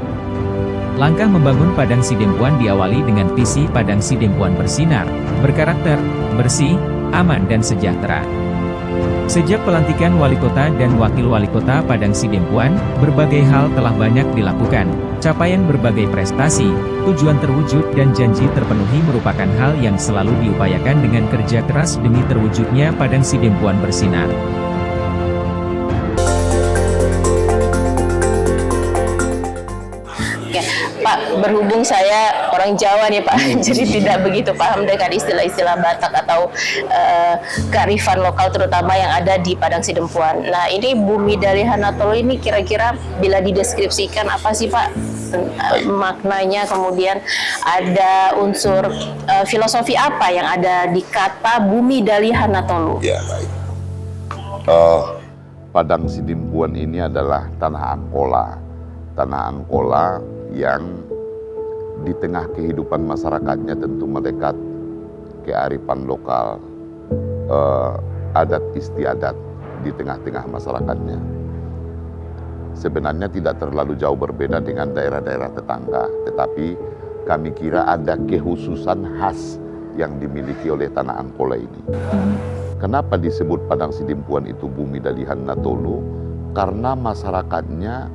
Langkah membangun Padang Sidempuan diawali dengan visi Padang Sidempuan bersinar, berkarakter, bersih, aman dan sejahtera. Sejak pelantikan Wali Kota dan Wakil Wali Kota Padang Sidempuan, berbagai hal telah banyak dilakukan. Capaian berbagai prestasi, tujuan terwujud dan janji terpenuhi merupakan hal yang selalu diupayakan dengan kerja keras demi terwujudnya Padang Sidempuan bersinar. Pak, berhubung saya orang Jawa nih Pak, jadi tidak begitu paham dengan istilah-istilah Batak atau kearifan lokal terutama yang ada di Padang Sidempuan. Nah, ini Bumi dari Hanatolo ini kira-kira bila dideskripsikan apa sih Pak maknanya, kemudian ada unsur filosofi apa yang ada di kata Bumi dari Hanatolo? Ya, baik. Padang Sidempuan ini adalah tanah Angkola. Tanah Angkola yang di tengah kehidupan masyarakatnya tentu melekat kearifan lokal, adat istiadat di tengah-tengah masyarakatnya. Sebenarnya tidak terlalu jauh berbeda dengan daerah-daerah tetangga, tetapi kami kira ada kekhususan khas yang dimiliki oleh tanah Angkola ini. Kenapa disebut Padang Sidempuan itu Bumi dari Hanatolo? Karena masyarakatnya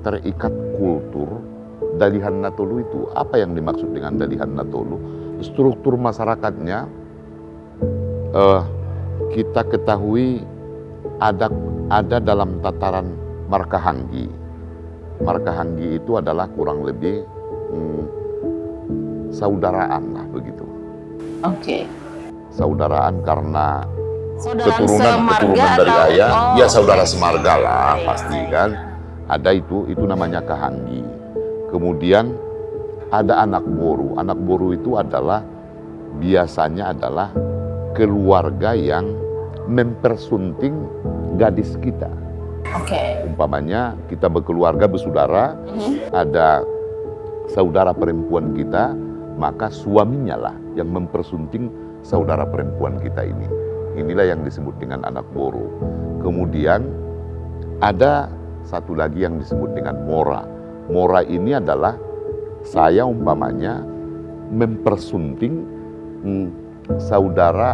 terikat kultur. Dalihan Natolu itu, apa yang dimaksud dengan Dalihan Natolu? Struktur masyarakatnya kita ketahui ada dalam tataran Markahanggi. Markahanggi itu adalah kurang lebih saudaraan lah begitu. Oke. Saudaraan karena Keturunan dari atau, ayah, oh, ya saudara okay. semarga lah Baik, pasti baik. kan. Ada itu namanya Kahanggi. Kemudian ada anak boru. Anak boru itu adalah biasanya adalah keluarga yang mempersunting gadis kita. Oke. Umpamanya kita berkeluarga bersaudara, ada saudara perempuan kita, maka suaminya lah yang mempersunting saudara perempuan kita ini. Inilah yang disebut dengan anak boru. Kemudian ada satu lagi yang disebut dengan mora. Mora ini adalah saya umpamanya mempersunting saudara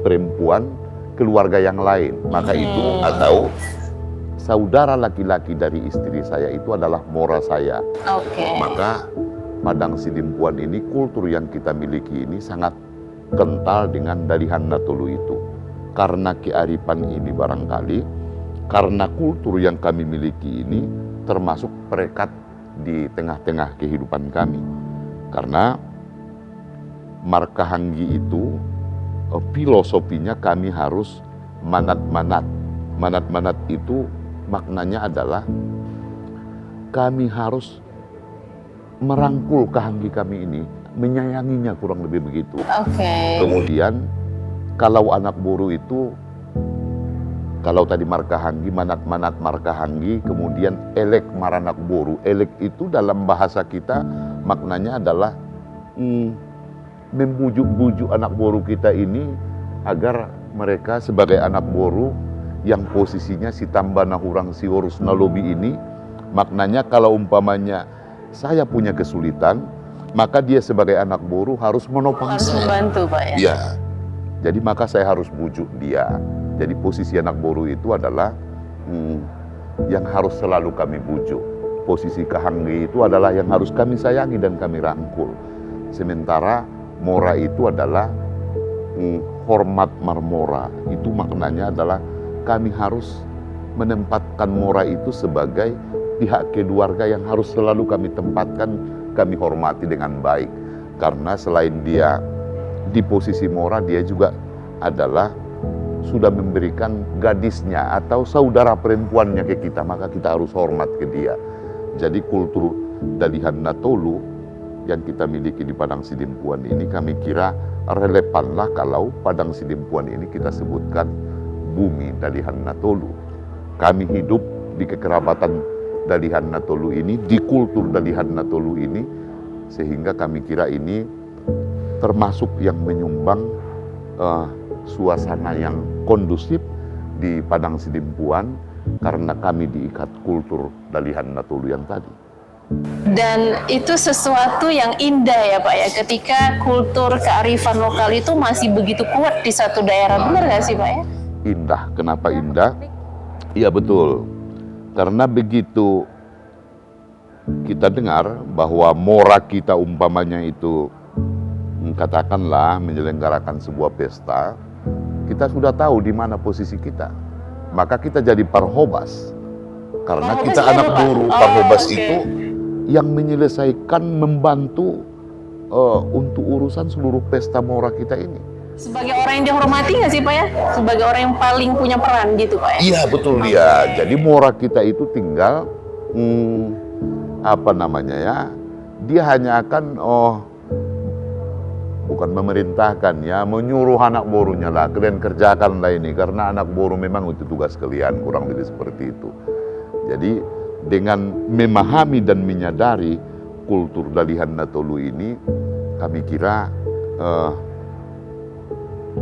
perempuan keluarga yang lain. Maka itu atau saudara laki-laki dari istri saya itu adalah mora saya. Oke. Maka Padang Sidempuan ini, kultur yang kita miliki ini sangat kental dengan Dalihan Natolu itu. Karena kearifan ini barangkali, karena kultur yang kami miliki ini termasuk perekat di tengah-tengah kehidupan kami. Karena Markahanggi itu filosofinya kami harus manat-manat. Manat-manat itu maknanya adalah kami harus merangkul Kahanggi kami ini, menyayanginya, kurang lebih begitu. Oke. Kemudian kalau anak boru itu, kalau tadi Markahanggi, manat-manat Markahanggi, kemudian elek maranak boru. Elek itu dalam bahasa kita maknanya adalah membujuk-bujuk anak boru kita ini agar mereka sebagai anak boru yang posisinya si tambah nahurang si urus nalobi ini, maknanya kalau umpamanya saya punya kesulitan, maka dia sebagai anak boru harus menopang Harus saya. membantu Pak ya? Iya. Jadi maka saya harus bujuk dia. Jadi posisi anak boru itu adalah yang harus selalu kami bujuk. Posisi Kahanggi itu adalah yang harus kami sayangi dan kami rangkul. Sementara mora itu adalah hormat marmora. Itu maknanya adalah kami harus menempatkan mora itu sebagai pihak keluarga yang harus selalu kami tempatkan, kami hormati dengan baik. Karena selain dia di posisi mora, dia juga adalah sudah memberikan gadisnya atau saudara perempuannya ke kita, maka kita harus hormat ke dia. Jadi kultur Dalihan Natolu yang kita miliki di Padang Sidimpuan ini kami kira relevanlah kalau Padang Sidimpuan ini kita sebutkan bumi Dalihan Natolu. Kami hidup di kekerabatan Dalihan Natolu ini, di kultur Dalihan Natolu ini, sehingga kami kira ini termasuk yang menyumbang suasana yang kondusif di Padang Sidimpuan karena kami diikat kultur Dalihan Natolu yang tadi. Dan itu sesuatu yang indah ya Pak ya, ketika kultur kearifan lokal itu masih begitu kuat di satu daerah, benar nggak sih Pak ya? Indah, kenapa indah? Iya betul, karena begitu kita dengar bahwa mora kita umpamanya itu katakanlah menyelenggarakan sebuah pesta, kita sudah tahu di mana posisi kita, maka kita jadi parhobas, karena kita anak buru. Parhobas itu yang menyelesaikan, membantu untuk urusan seluruh pesta mora kita ini. Sebagai orang yang dihormati nggak sih Pak ya? Sebagai orang yang paling punya peran gitu Pak ya? Iya betul ya. Jadi mora kita itu tinggal apa namanya ya? Dia hanya akan bukan memerintahkan ya, menyuruh anak borunya lah, kalian kerjakanlah ini, karena anak boru memang itu tugas kalian, kurang lebih seperti itu. Jadi dengan memahami dan menyadari kultur Dalihan Natolu ini, kami kira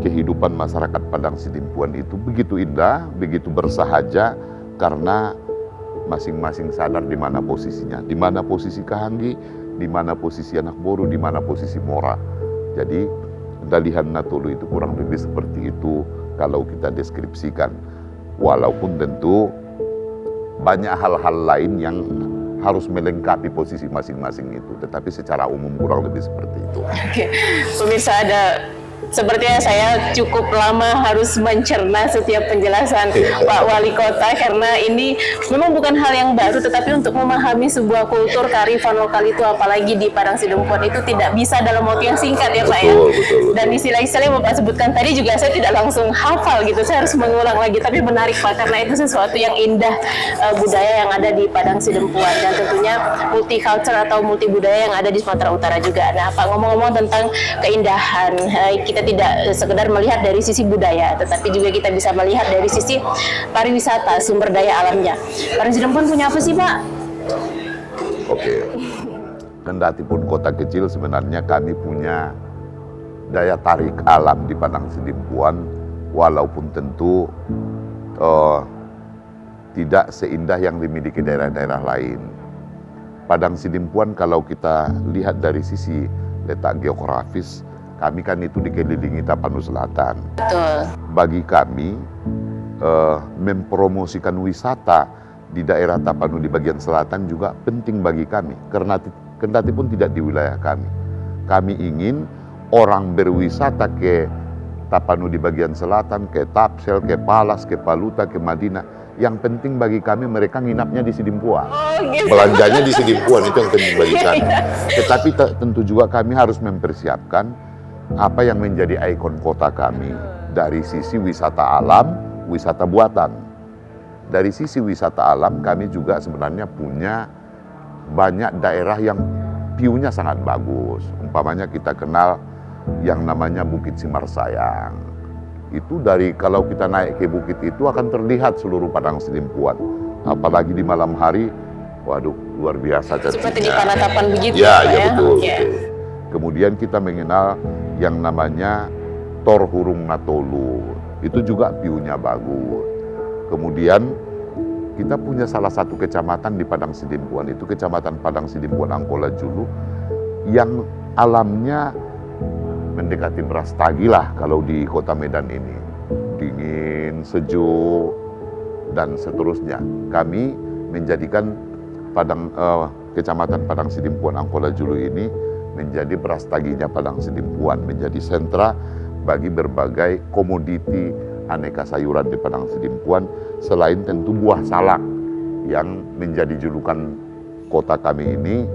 kehidupan masyarakat Padang Sidimpuan itu begitu indah, begitu bersahaja, karena masing-masing sadar di mana posisinya, di mana posisi Kahanggi, di mana posisi anak boru, di mana posisi mora. Jadi Dalihan Natolu itu kurang lebih seperti itu kalau kita deskripsikan. Walaupun tentu banyak hal-hal lain yang harus melengkapi posisi masing-masing itu, tetapi secara umum kurang lebih seperti itu. Oke, pemirsa, sepertinya saya cukup lama harus mencerna setiap penjelasan Pak Wali Kota, karena ini memang bukan hal yang baru, tetapi untuk memahami sebuah kultur kearifan lokal itu, apalagi di Padang Sidimpuan, itu tidak bisa dalam waktu yang singkat ya Pak ya. Betul. Dan istilah-istilah yang Bapak sebutkan tadi juga saya tidak langsung hafal gitu, saya harus mengulang lagi, tapi menarik Pak, karena itu sesuatu yang indah, budaya yang ada di Padang Sidimpuan, dan tentunya multicultural atau multi budaya yang ada di Sumatera Utara juga. Nah Pak, ngomong-ngomong tentang keindahan, kita tidak sekedar melihat dari sisi budaya, tetapi juga kita bisa melihat dari sisi pariwisata, sumber daya alamnya. Padang Sidimpuan punya apa sih Pak? Oke, kendati pun kota kecil, sebenarnya kami punya daya tarik alam di Padang Sidimpuan, walaupun tentu tidak seindah yang dimiliki daerah-daerah lain. Padang Sidimpuan kalau kita lihat dari sisi letak geografis, kami kan itu dikelilingi Tapanuli Selatan. Betul. Bagi kami, mempromosikan wisata di daerah Tapanuli bagian selatan juga penting bagi kami. Karena kendati pun tidak di wilayah kami. Kami ingin orang berwisata ke Tapanuli bagian selatan, ke Tapsel, ke Palas, ke Paluta, ke Madinah. Yang penting bagi kami mereka nginapnya di Sidimpuan. Gitu. Belanjanya di Sidimpuan, itu yang penting bagi kami. Tetapi tentu juga kami harus mempersiapkan apa yang menjadi ikon kota kami dari sisi wisata alam, wisata buatan. Dari sisi wisata alam kami juga sebenarnya punya banyak daerah yang view-nya sangat bagus. Umpamanya kita kenal yang namanya Bukit Simarsayang. Itu dari kalau kita naik ke bukit itu akan terlihat seluruh Padang Sidimpuan. Apalagi di malam hari, waduh luar biasa cantiknya. Seperti di Panatapan begitu ya? Pak, Ya betul. Ya. Kemudian kita mengenal yang namanya Tor Hurung Natolu, itu juga view-nya bagus. Kemudian kita punya salah satu kecamatan di Padang Sidimpuan, itu kecamatan Padang Sidimpuan Angkola Julu, yang alamnya mendekati Brastagi lah kalau di kota Medan ini. Dingin, sejuk, dan seterusnya. Kami menjadikan kecamatan Padang Sidimpuan Angkola Julu ini menjadi Brastaginya Padang Sidimpuan, menjadi sentra bagi berbagai komoditi aneka sayuran di Padang Sidimpuan, selain tentu buah salak yang menjadi julukan kota kami ini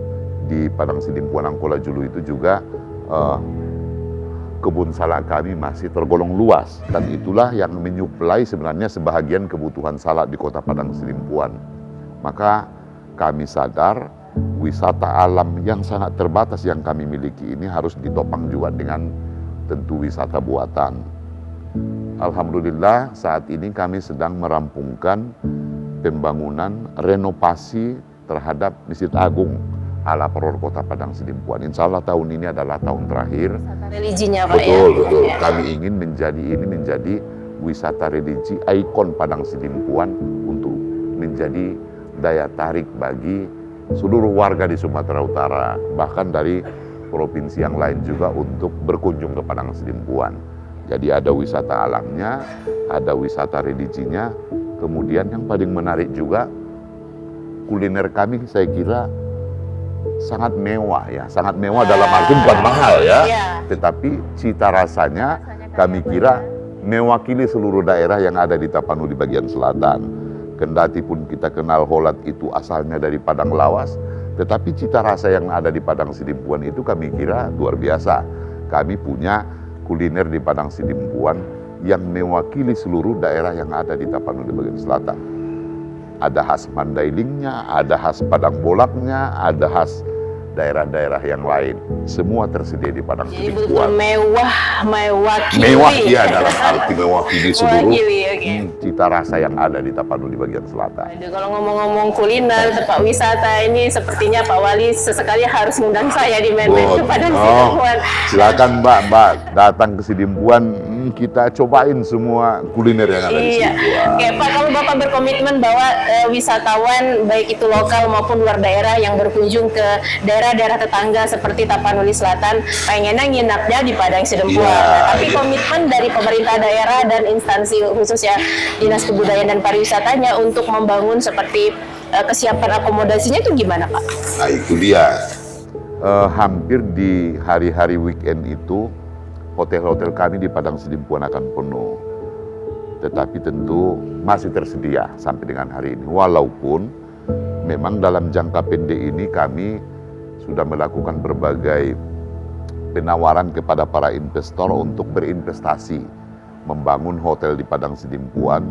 di Padang Sidimpuan Angkola Julu itu juga kebun salak kami masih tergolong luas, dan itulah yang menyuplai sebenarnya sebahagian kebutuhan salak di Kota Padang Sidimpuan. Maka kami sadar wisata alam yang sangat terbatas yang kami miliki ini harus ditopang juga dengan tentu wisata buatan. Alhamdulillah saat ini kami sedang merampungkan pembangunan renovasi terhadap Masjid Agung ala Poror Kota Padang Sidimpuan. Insya Allah tahun ini adalah tahun terakhir. Wisata religinya Pak Betul, ya? betul. Ya. Kami ingin menjadi wisata religi ikon Padang Sidimpuan untuk menjadi daya tarik bagi seluruh warga di Sumatera Utara, bahkan dari provinsi yang lain juga untuk berkunjung ke Padang Sidimpuan. Jadi ada wisata alamnya, ada wisata religinya, kemudian yang paling menarik juga kuliner kami saya kira sangat mewah ya, sangat mewah dalam arti bukan mahal ya, tetapi cita rasanya kami kira mewakili seluruh daerah yang ada di Tapanuli bagian selatan. Kendati pun kita kenal Holat itu asalnya dari Padang Lawas, tetapi cita rasa yang ada di Padang Sidimpuan itu kami kira luar biasa. Kami punya kuliner di Padang Sidimpuan yang mewakili seluruh daerah yang ada di Tapanuli bagian selatan. Ada khas Mandailingnya, ada khas Padang Bolaknya, ada khas daerah-daerah yang lain. Semua tersedia di Padang Jadi Sidimpuan. betul mewakili. Mewah ya dalam arti mewakili seluruh Mewakili, oke. cita rasa yang ada di Tapanuli bagian selatan. Aduh, kalau ngomong-ngomong kuliner, tempat wisata ini sepertinya Pak Wali sesekali harus mengundang saya di main-main ke Padang Sidimpuan. Silakan Mbak datang ke Sidimpuan, kita cobain semua kuliner yang ada di Sidimpuan. Oke Pak, kalau Bapak berkomitmen bahwa wisatawan baik itu lokal maupun luar daerah yang berkunjung ke daerah-daerah tetangga seperti Tapanuli Selatan, pengennya nginapnya di Padang Sidimpuan. Iya, Tapi iya. komitmen dari pemerintah daerah dan instansi khususnya Dinas Kebudayaan dan Pariwisatanya untuk membangun seperti kesiapan akomodasinya itu gimana Pak? Nah itu dia, hampir di hari-hari weekend itu hotel-hotel kami di Padang Sidimpuan akan penuh. Tetapi tentu masih tersedia sampai dengan hari ini. Walaupun memang dalam jangka pendek ini kami sudah melakukan berbagai penawaran kepada para investor untuk berinvestasi membangun hotel di Padang Sidimpuan,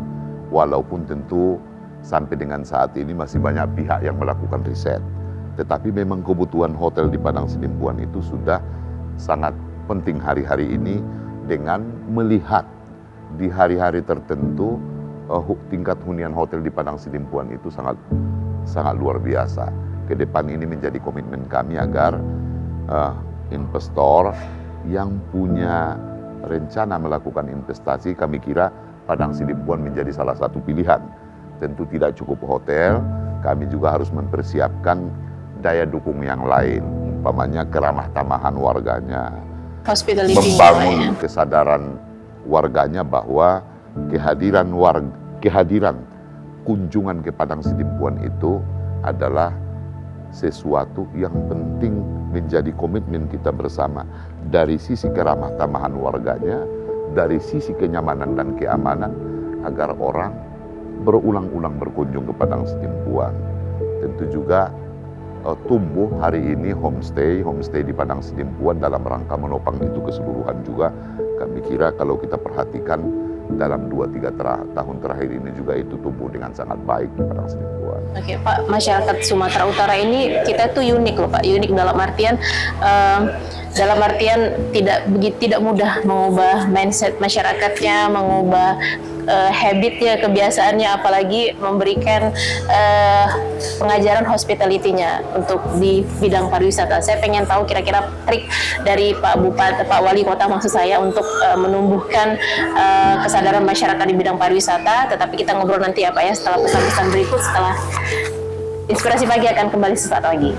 walaupun tentu sampai dengan saat ini masih banyak pihak yang melakukan riset. Tetapi memang kebutuhan hotel di Padang Sidimpuan itu sudah sangat penting hari-hari ini dengan melihat di hari-hari tertentu tingkat hunian hotel di Padang Sidimpuan itu sangat luar biasa. Ke depan ini menjadi komitmen kami agar investor yang punya rencana melakukan investasi, kami kira Padang Sidimpuan menjadi salah satu pilihan. Tentu tidak cukup hotel, kami juga harus mempersiapkan daya dukung yang lain, umpamanya keramah tamahan warganya, membangun kesadaran warganya bahwa kehadiran kunjungan ke Padang Sidimpuan itu adalah sesuatu yang penting menjadi komitmen kita bersama dari sisi keramah tamahan warganya, dari sisi kenyamanan dan keamanan agar orang berulang-ulang berkunjung ke Padang Sidimpuan. Tentu juga tumbuh hari ini homestay di Padang Sidimpuan dalam rangka menopang itu keseluruhan juga. Kami kira kalau kita perhatikan dalam 2-3 tahun terakhir ini juga itu tumbuh dengan sangat baik di Padang Sidimpuan. Oke Pak, masyarakat Sumatera Utara ini kita tuh unik loh Pak, unik dalam artian tidak mudah mengubah mindset masyarakatnya, mengubah habitnya, kebiasaannya, apalagi memberikan pengajaran hospitality-nya untuk di bidang pariwisata. Saya pengen tahu kira-kira trik dari Pak Wali Kota maksud saya untuk menumbuhkan kesadaran masyarakat di bidang pariwisata. Tetapi kita ngobrol nanti ya Pak ya setelah pesan-pesan berikut, setelah Inspirasi Pagi akan kembali sesaat lagi.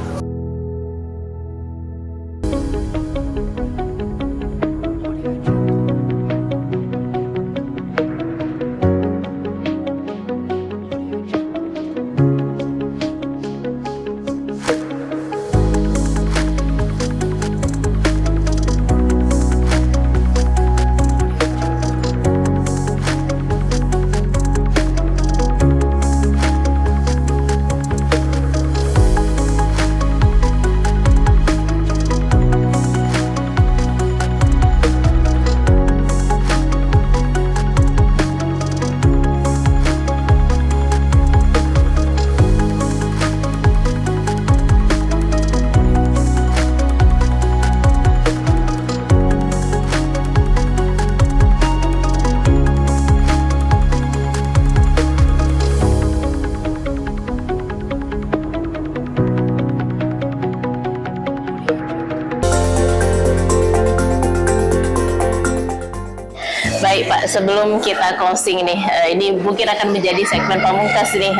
Baik Pak, sebelum kita closing nih, ini mungkin akan menjadi segmen pamungkas nih,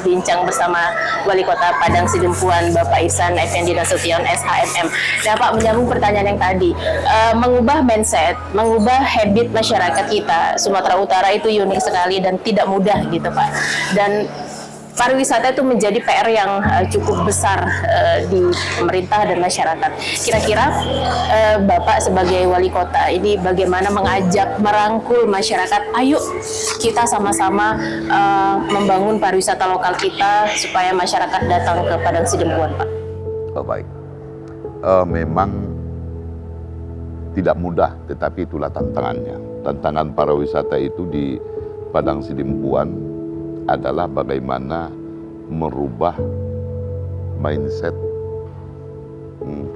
bincang bersama Wali Kota Padang Sidempuan Bapak Ihsan Effendi Nasution SHMM. Nah Pak, menyambung pertanyaan yang tadi, mengubah mindset, mengubah habit masyarakat kita, Sumatera Utara itu unik sekali dan tidak mudah gitu Pak. Dan pariwisata itu menjadi PR yang cukup besar di pemerintah dan masyarakat. Kira-kira Bapak sebagai wali kota ini bagaimana mengajak, merangkul masyarakat, ayo kita sama-sama membangun pariwisata lokal kita supaya masyarakat datang ke Padang Sidempuan, Pak? Oh, baik. Memang tidak mudah, tetapi itulah tantangannya. Tantangan pariwisata itu di Padang Sidempuan adalah bagaimana merubah mindset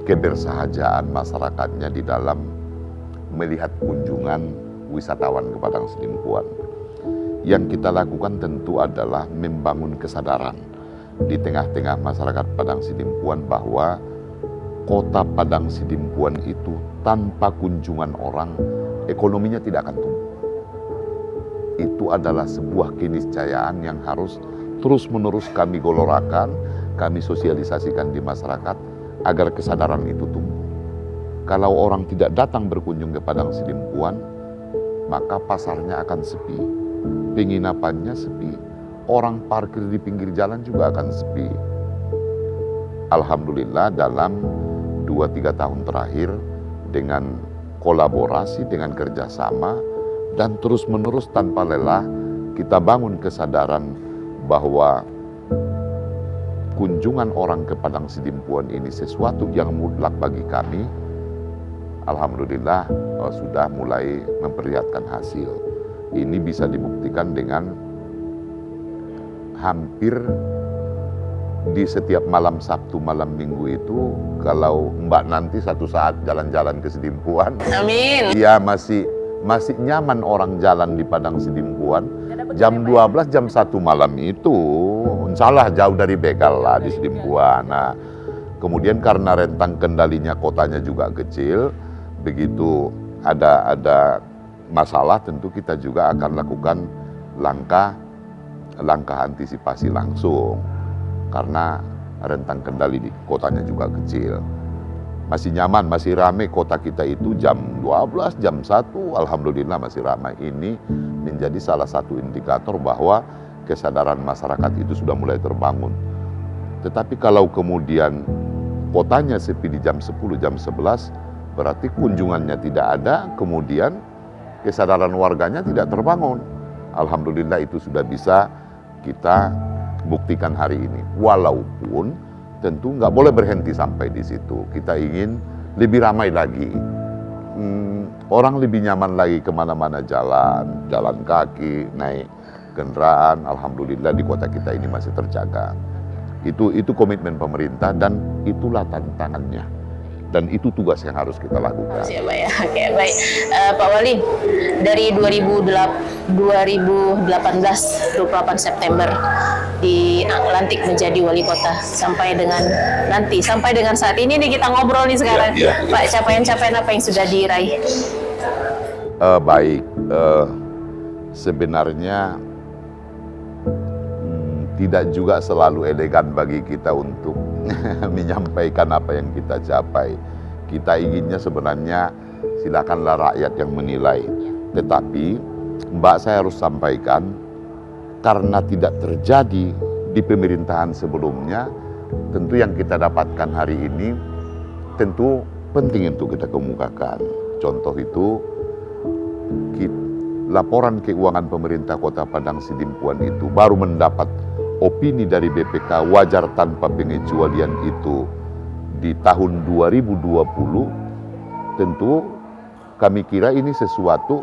kebersahajaan masyarakatnya di dalam melihat kunjungan wisatawan ke Padang Sidempuan. Yang kita lakukan tentu adalah membangun kesadaran di tengah-tengah masyarakat Padang Sidempuan bahwa kota Padang Sidempuan itu tanpa kunjungan orang, ekonominya tidak akan tumbuh. Itu adalah sebuah keniscayaan yang harus terus-menerus kami golorakan, kami sosialisasikan di masyarakat agar kesadaran itu tumbuh. Kalau orang tidak datang berkunjung ke Padang Sidempuan, maka pasarnya akan sepi, penginapannya sepi, orang parkir di pinggir jalan juga akan sepi. Alhamdulillah dalam 2-3 tahun terakhir dengan kolaborasi, dengan kerjasama, dan terus-menerus tanpa lelah kita bangun kesadaran bahwa kunjungan orang ke Padang Sidempuan ini sesuatu yang mutlak bagi kami. Alhamdulillah sudah mulai memperlihatkan hasil. Ini bisa dibuktikan dengan hampir di setiap malam Sabtu, malam Minggu itu, kalau Mbak nanti satu saat jalan-jalan ke Sidempuan, Amin. ya masih nyaman orang jalan di Padang Sidempuan. Jam 12, jam 1 malam itu, insya Allah jauh dari begal lah di Sidempuan. Nah, kemudian karena rentang kendalinya kotanya juga kecil, begitu ada masalah tentu kita juga akan lakukan langkah antisipasi langsung. Karena rentang kendali di kotanya juga kecil. Masih nyaman, masih ramai kota kita itu jam 12, jam 1, alhamdulillah masih ramai. Ini menjadi salah satu indikator bahwa kesadaran masyarakat itu sudah mulai terbangun. Tetapi kalau kemudian kotanya sepi di jam 10, jam 11, berarti kunjungannya tidak ada, kemudian kesadaran warganya tidak terbangun. Alhamdulillah itu sudah bisa kita buktikan hari ini. Walaupun tentu nggak boleh berhenti sampai di situ. Kita ingin lebih ramai lagi. Orang lebih nyaman lagi kemana-mana jalan kaki, naik kendaraan. Alhamdulillah di kota kita ini masih terjaga. Itu komitmen pemerintah dan itulah tantangannya. Dan itu tugas yang harus kita lakukan. Siap, Pak ya. Oke, baik. Pak Wali, dari 2018, 28 September dilantik menjadi wali kota sampai dengan saat ini nih kita ngobrol nih sekarang. Pak, capaian-capaian apa yang sudah diraih? Baik, sebenarnya tidak juga selalu elegan bagi kita untuk menyampaikan apa yang kita capai. Kita inginnya sebenarnya silakanlah rakyat yang menilai. Tetapi Mbak, saya harus sampaikan, karena tidak terjadi di pemerintahan sebelumnya, tentu yang kita dapatkan hari ini tentu penting untuk kita kemukakan. Contoh itu laporan keuangan pemerintah Kota Padang Sidempuan itu baru mendapat opini dari BPK wajar tanpa pengecualian itu di tahun 2020. Tentu kami kira ini sesuatu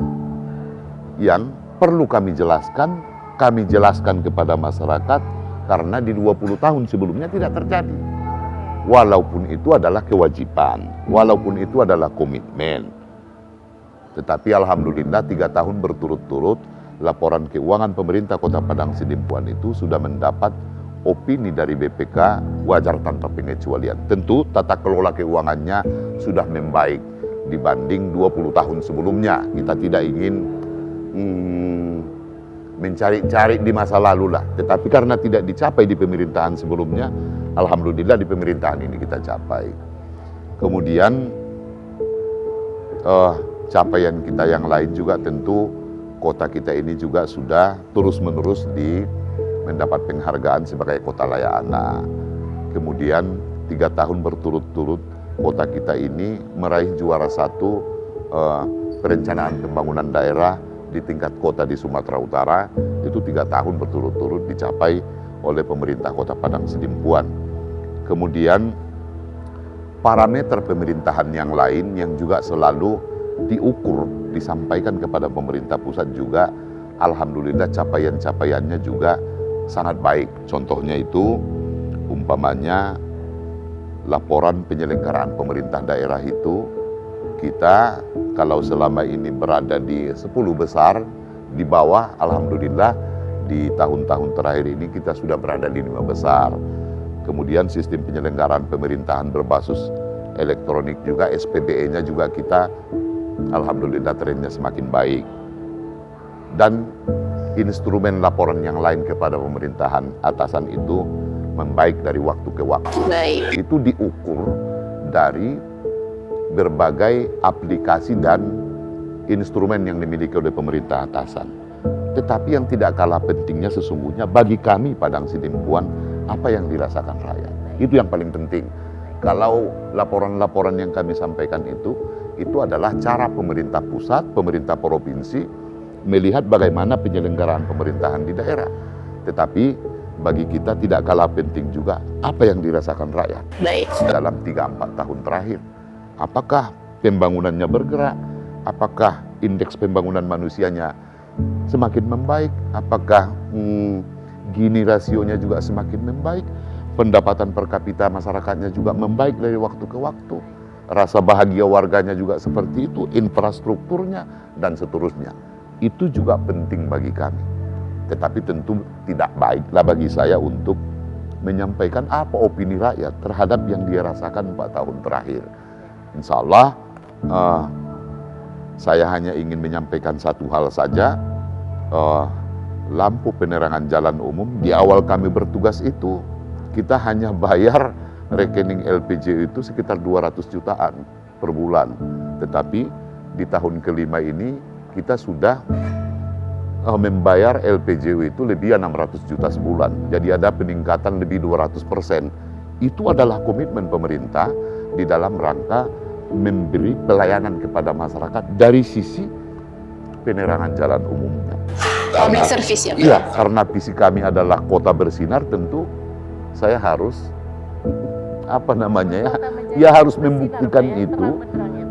yang perlu kami jelaskan kepada masyarakat karena di 20 tahun sebelumnya tidak terjadi. Walaupun itu adalah kewajiban, walaupun itu adalah komitmen. Tetapi alhamdulillah 3 tahun berturut-turut laporan keuangan pemerintah Kota Padang Sidempuan itu sudah mendapat opini dari BPK wajar tanpa pengecualian. Tentu tata kelola keuangannya sudah membaik. dibanding 20 tahun sebelumnya. Kita tidak ingin mencari-cari di masa lalu lah. Tetapi karena tidak dicapai di pemerintahan sebelumnya, alhamdulillah di pemerintahan ini kita capai. Kemudian capaian kita yang lain juga tentu kota kita ini juga sudah terus-menerus mendapat penghargaan sebagai kota layak anak. Kemudian 3 tahun berturut-turut kota kita ini meraih juara 1 perencanaan pembangunan daerah di tingkat kota di Sumatera Utara. Itu 3 tahun berturut-turut dicapai oleh pemerintah Kota Padang Sidimpuan. Kemudian parameter pemerintahan yang lain yang juga selalu diukur, disampaikan kepada pemerintah pusat juga, alhamdulillah capaian-capaiannya juga sangat baik. Contohnya itu umpamanya laporan penyelenggaraan pemerintah daerah itu, kita kalau selama ini berada di 10 besar, di bawah alhamdulillah di tahun-tahun terakhir ini kita sudah berada di 5 besar. Kemudian sistem penyelenggaraan pemerintahan berbasis elektronik juga, SPBE-nya juga kita alhamdulillah trennya semakin baik. Dan instrumen laporan yang lain kepada pemerintahan atasan itu membaik dari waktu ke waktu. Baik. Itu diukur dari berbagai aplikasi dan instrumen yang dimiliki oleh pemerintah atasan. Tetapi yang tidak kalah pentingnya sesungguhnya bagi kami Padang Sidimpuan, apa yang dirasakan rakyat. Itu yang paling penting. Kalau laporan-laporan yang kami sampaikan itu adalah cara pemerintah pusat, pemerintah provinsi melihat bagaimana penyelenggaraan pemerintahan di daerah. Tetapi bagi kita tidak kalah penting juga apa yang dirasakan rakyat. Baik. Dalam 3-4 tahun terakhir. Apakah pembangunannya bergerak? Apakah indeks pembangunan manusianya semakin membaik? Apakah Gini rasionya juga semakin membaik? Pendapatan per kapita masyarakatnya juga membaik dari waktu ke waktu. Rasa bahagia warganya juga seperti itu, infrastrukturnya dan seterusnya. Itu juga penting bagi kami. Tetapi tentu tidak baiklah bagi saya untuk menyampaikan apa opini rakyat terhadap yang dia rasakan 4 tahun terakhir. Insya Allah saya hanya ingin menyampaikan satu hal saja. Lampu penerangan jalan umum di awal kami bertugas itu kita hanya bayar rekening LPG itu sekitar 200 jutaan per bulan. Tetapi di tahun kelima ini kita sudah membayar LPJU itu lebih 600 juta sebulan. Jadi ada peningkatan lebih 200%. Itu adalah komitmen pemerintah di dalam rangka memberi pelayanan kepada masyarakat dari sisi penerangan jalan umumnya. Public service ya? Iya, karena visi kami adalah kota bersinar, tentu saya harus harus membuktikan itu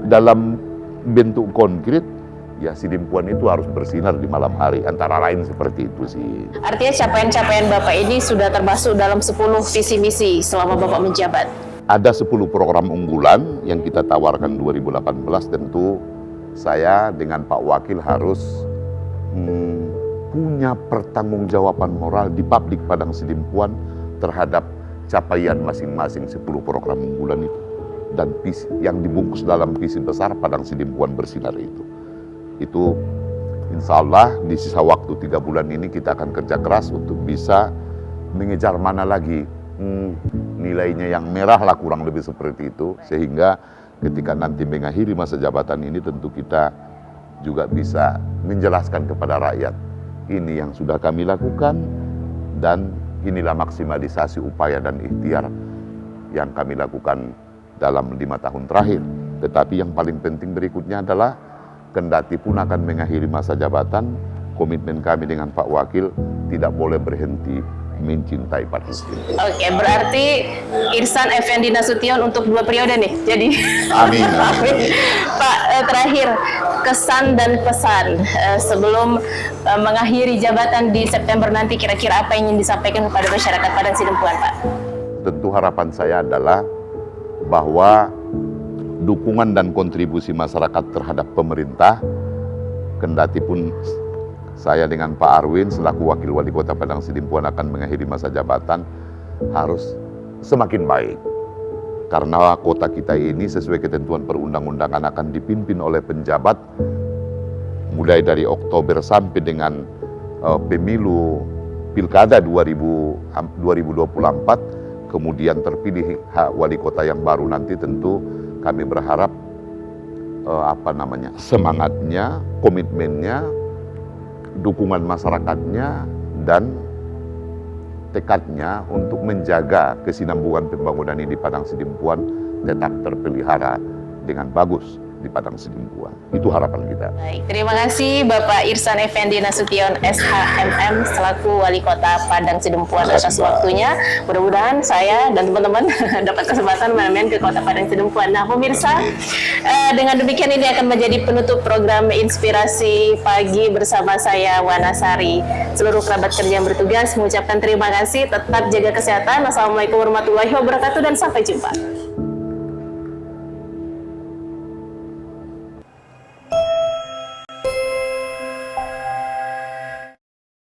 dalam bentuk konkret. Ya, Sidimpuan itu harus bersinar di malam hari, antara lain seperti itu sih. Artinya capaian-capaian Bapak ini sudah termasuk dalam 10 visi misi selama Bapak menjabat? Ada 10 program unggulan yang kita tawarkan 2018, tentu saya dengan Pak Wakil harus punya pertanggungjawaban moral di publik Padang Sidimpuan terhadap capaian masing-masing 10 program unggulan itu. Dan visi yang dibungkus dalam visi besar Padang Sidimpuan bersinar itu. Itu insya Allah di sisa waktu 3 bulan ini kita akan kerja keras untuk bisa mengejar mana lagi nilainya yang merah lah, kurang lebih seperti itu. Sehingga ketika nanti mengakhiri masa jabatan ini tentu kita juga bisa menjelaskan kepada rakyat ini yang sudah kami lakukan dan inilah maksimalisasi upaya dan ikhtiar yang kami lakukan dalam 5 tahun terakhir. Tetapi yang paling penting berikutnya adalah kendati pun akan mengakhiri masa jabatan, komitmen kami dengan Pak Wakil tidak boleh berhenti mencintai Padang Sidimpuan. Oke, berarti Irsan Effendi Nasution untuk 2 periode nih. Jadi amin. Pak, terakhir kesan dan pesan sebelum mengakhiri jabatan di September nanti, kira-kira apa yang ingin disampaikan kepada masyarakat Padang Sidimpuan, Pak? Tentu harapan saya adalah bahwa dukungan dan kontribusi masyarakat terhadap pemerintah, kendati pun saya dengan Pak Arwin selaku Wakil Wali Kota Padang Sidimpuan akan mengakhiri masa jabatan, harus semakin baik. Karena kota kita ini sesuai ketentuan perundang-undangan akan dipimpin oleh penjabat mulai dari Oktober sampai dengan pemilu Pilkada 2024, kemudian terpilih wali kota yang baru nanti, tentu kami berharap semangatnya, komitmennya, dukungan masyarakatnya, dan tekadnya untuk menjaga kesinambungan pembangunan ini di Padang Sidempuan tetap terpelihara dengan bagus di Padang Sidempuan. Itu harapan kita. Baik, terima kasih Bapak Irsan Effendi Nasution SHMM selaku Wali Kota Padang Sidempuan atas waktunya. Mudah-mudahan saya dan teman-teman dapat kesempatan main-main ke Kota Padang Sidempuan. Nah, pemirsa, dengan demikian ini akan menjadi penutup program Inspirasi Pagi bersama saya Wanasari. Seluruh kerabat kerja yang bertugas mengucapkan terima kasih, tetap jaga kesehatan. Assalamualaikum warahmatullahi wabarakatuh dan sampai jumpa.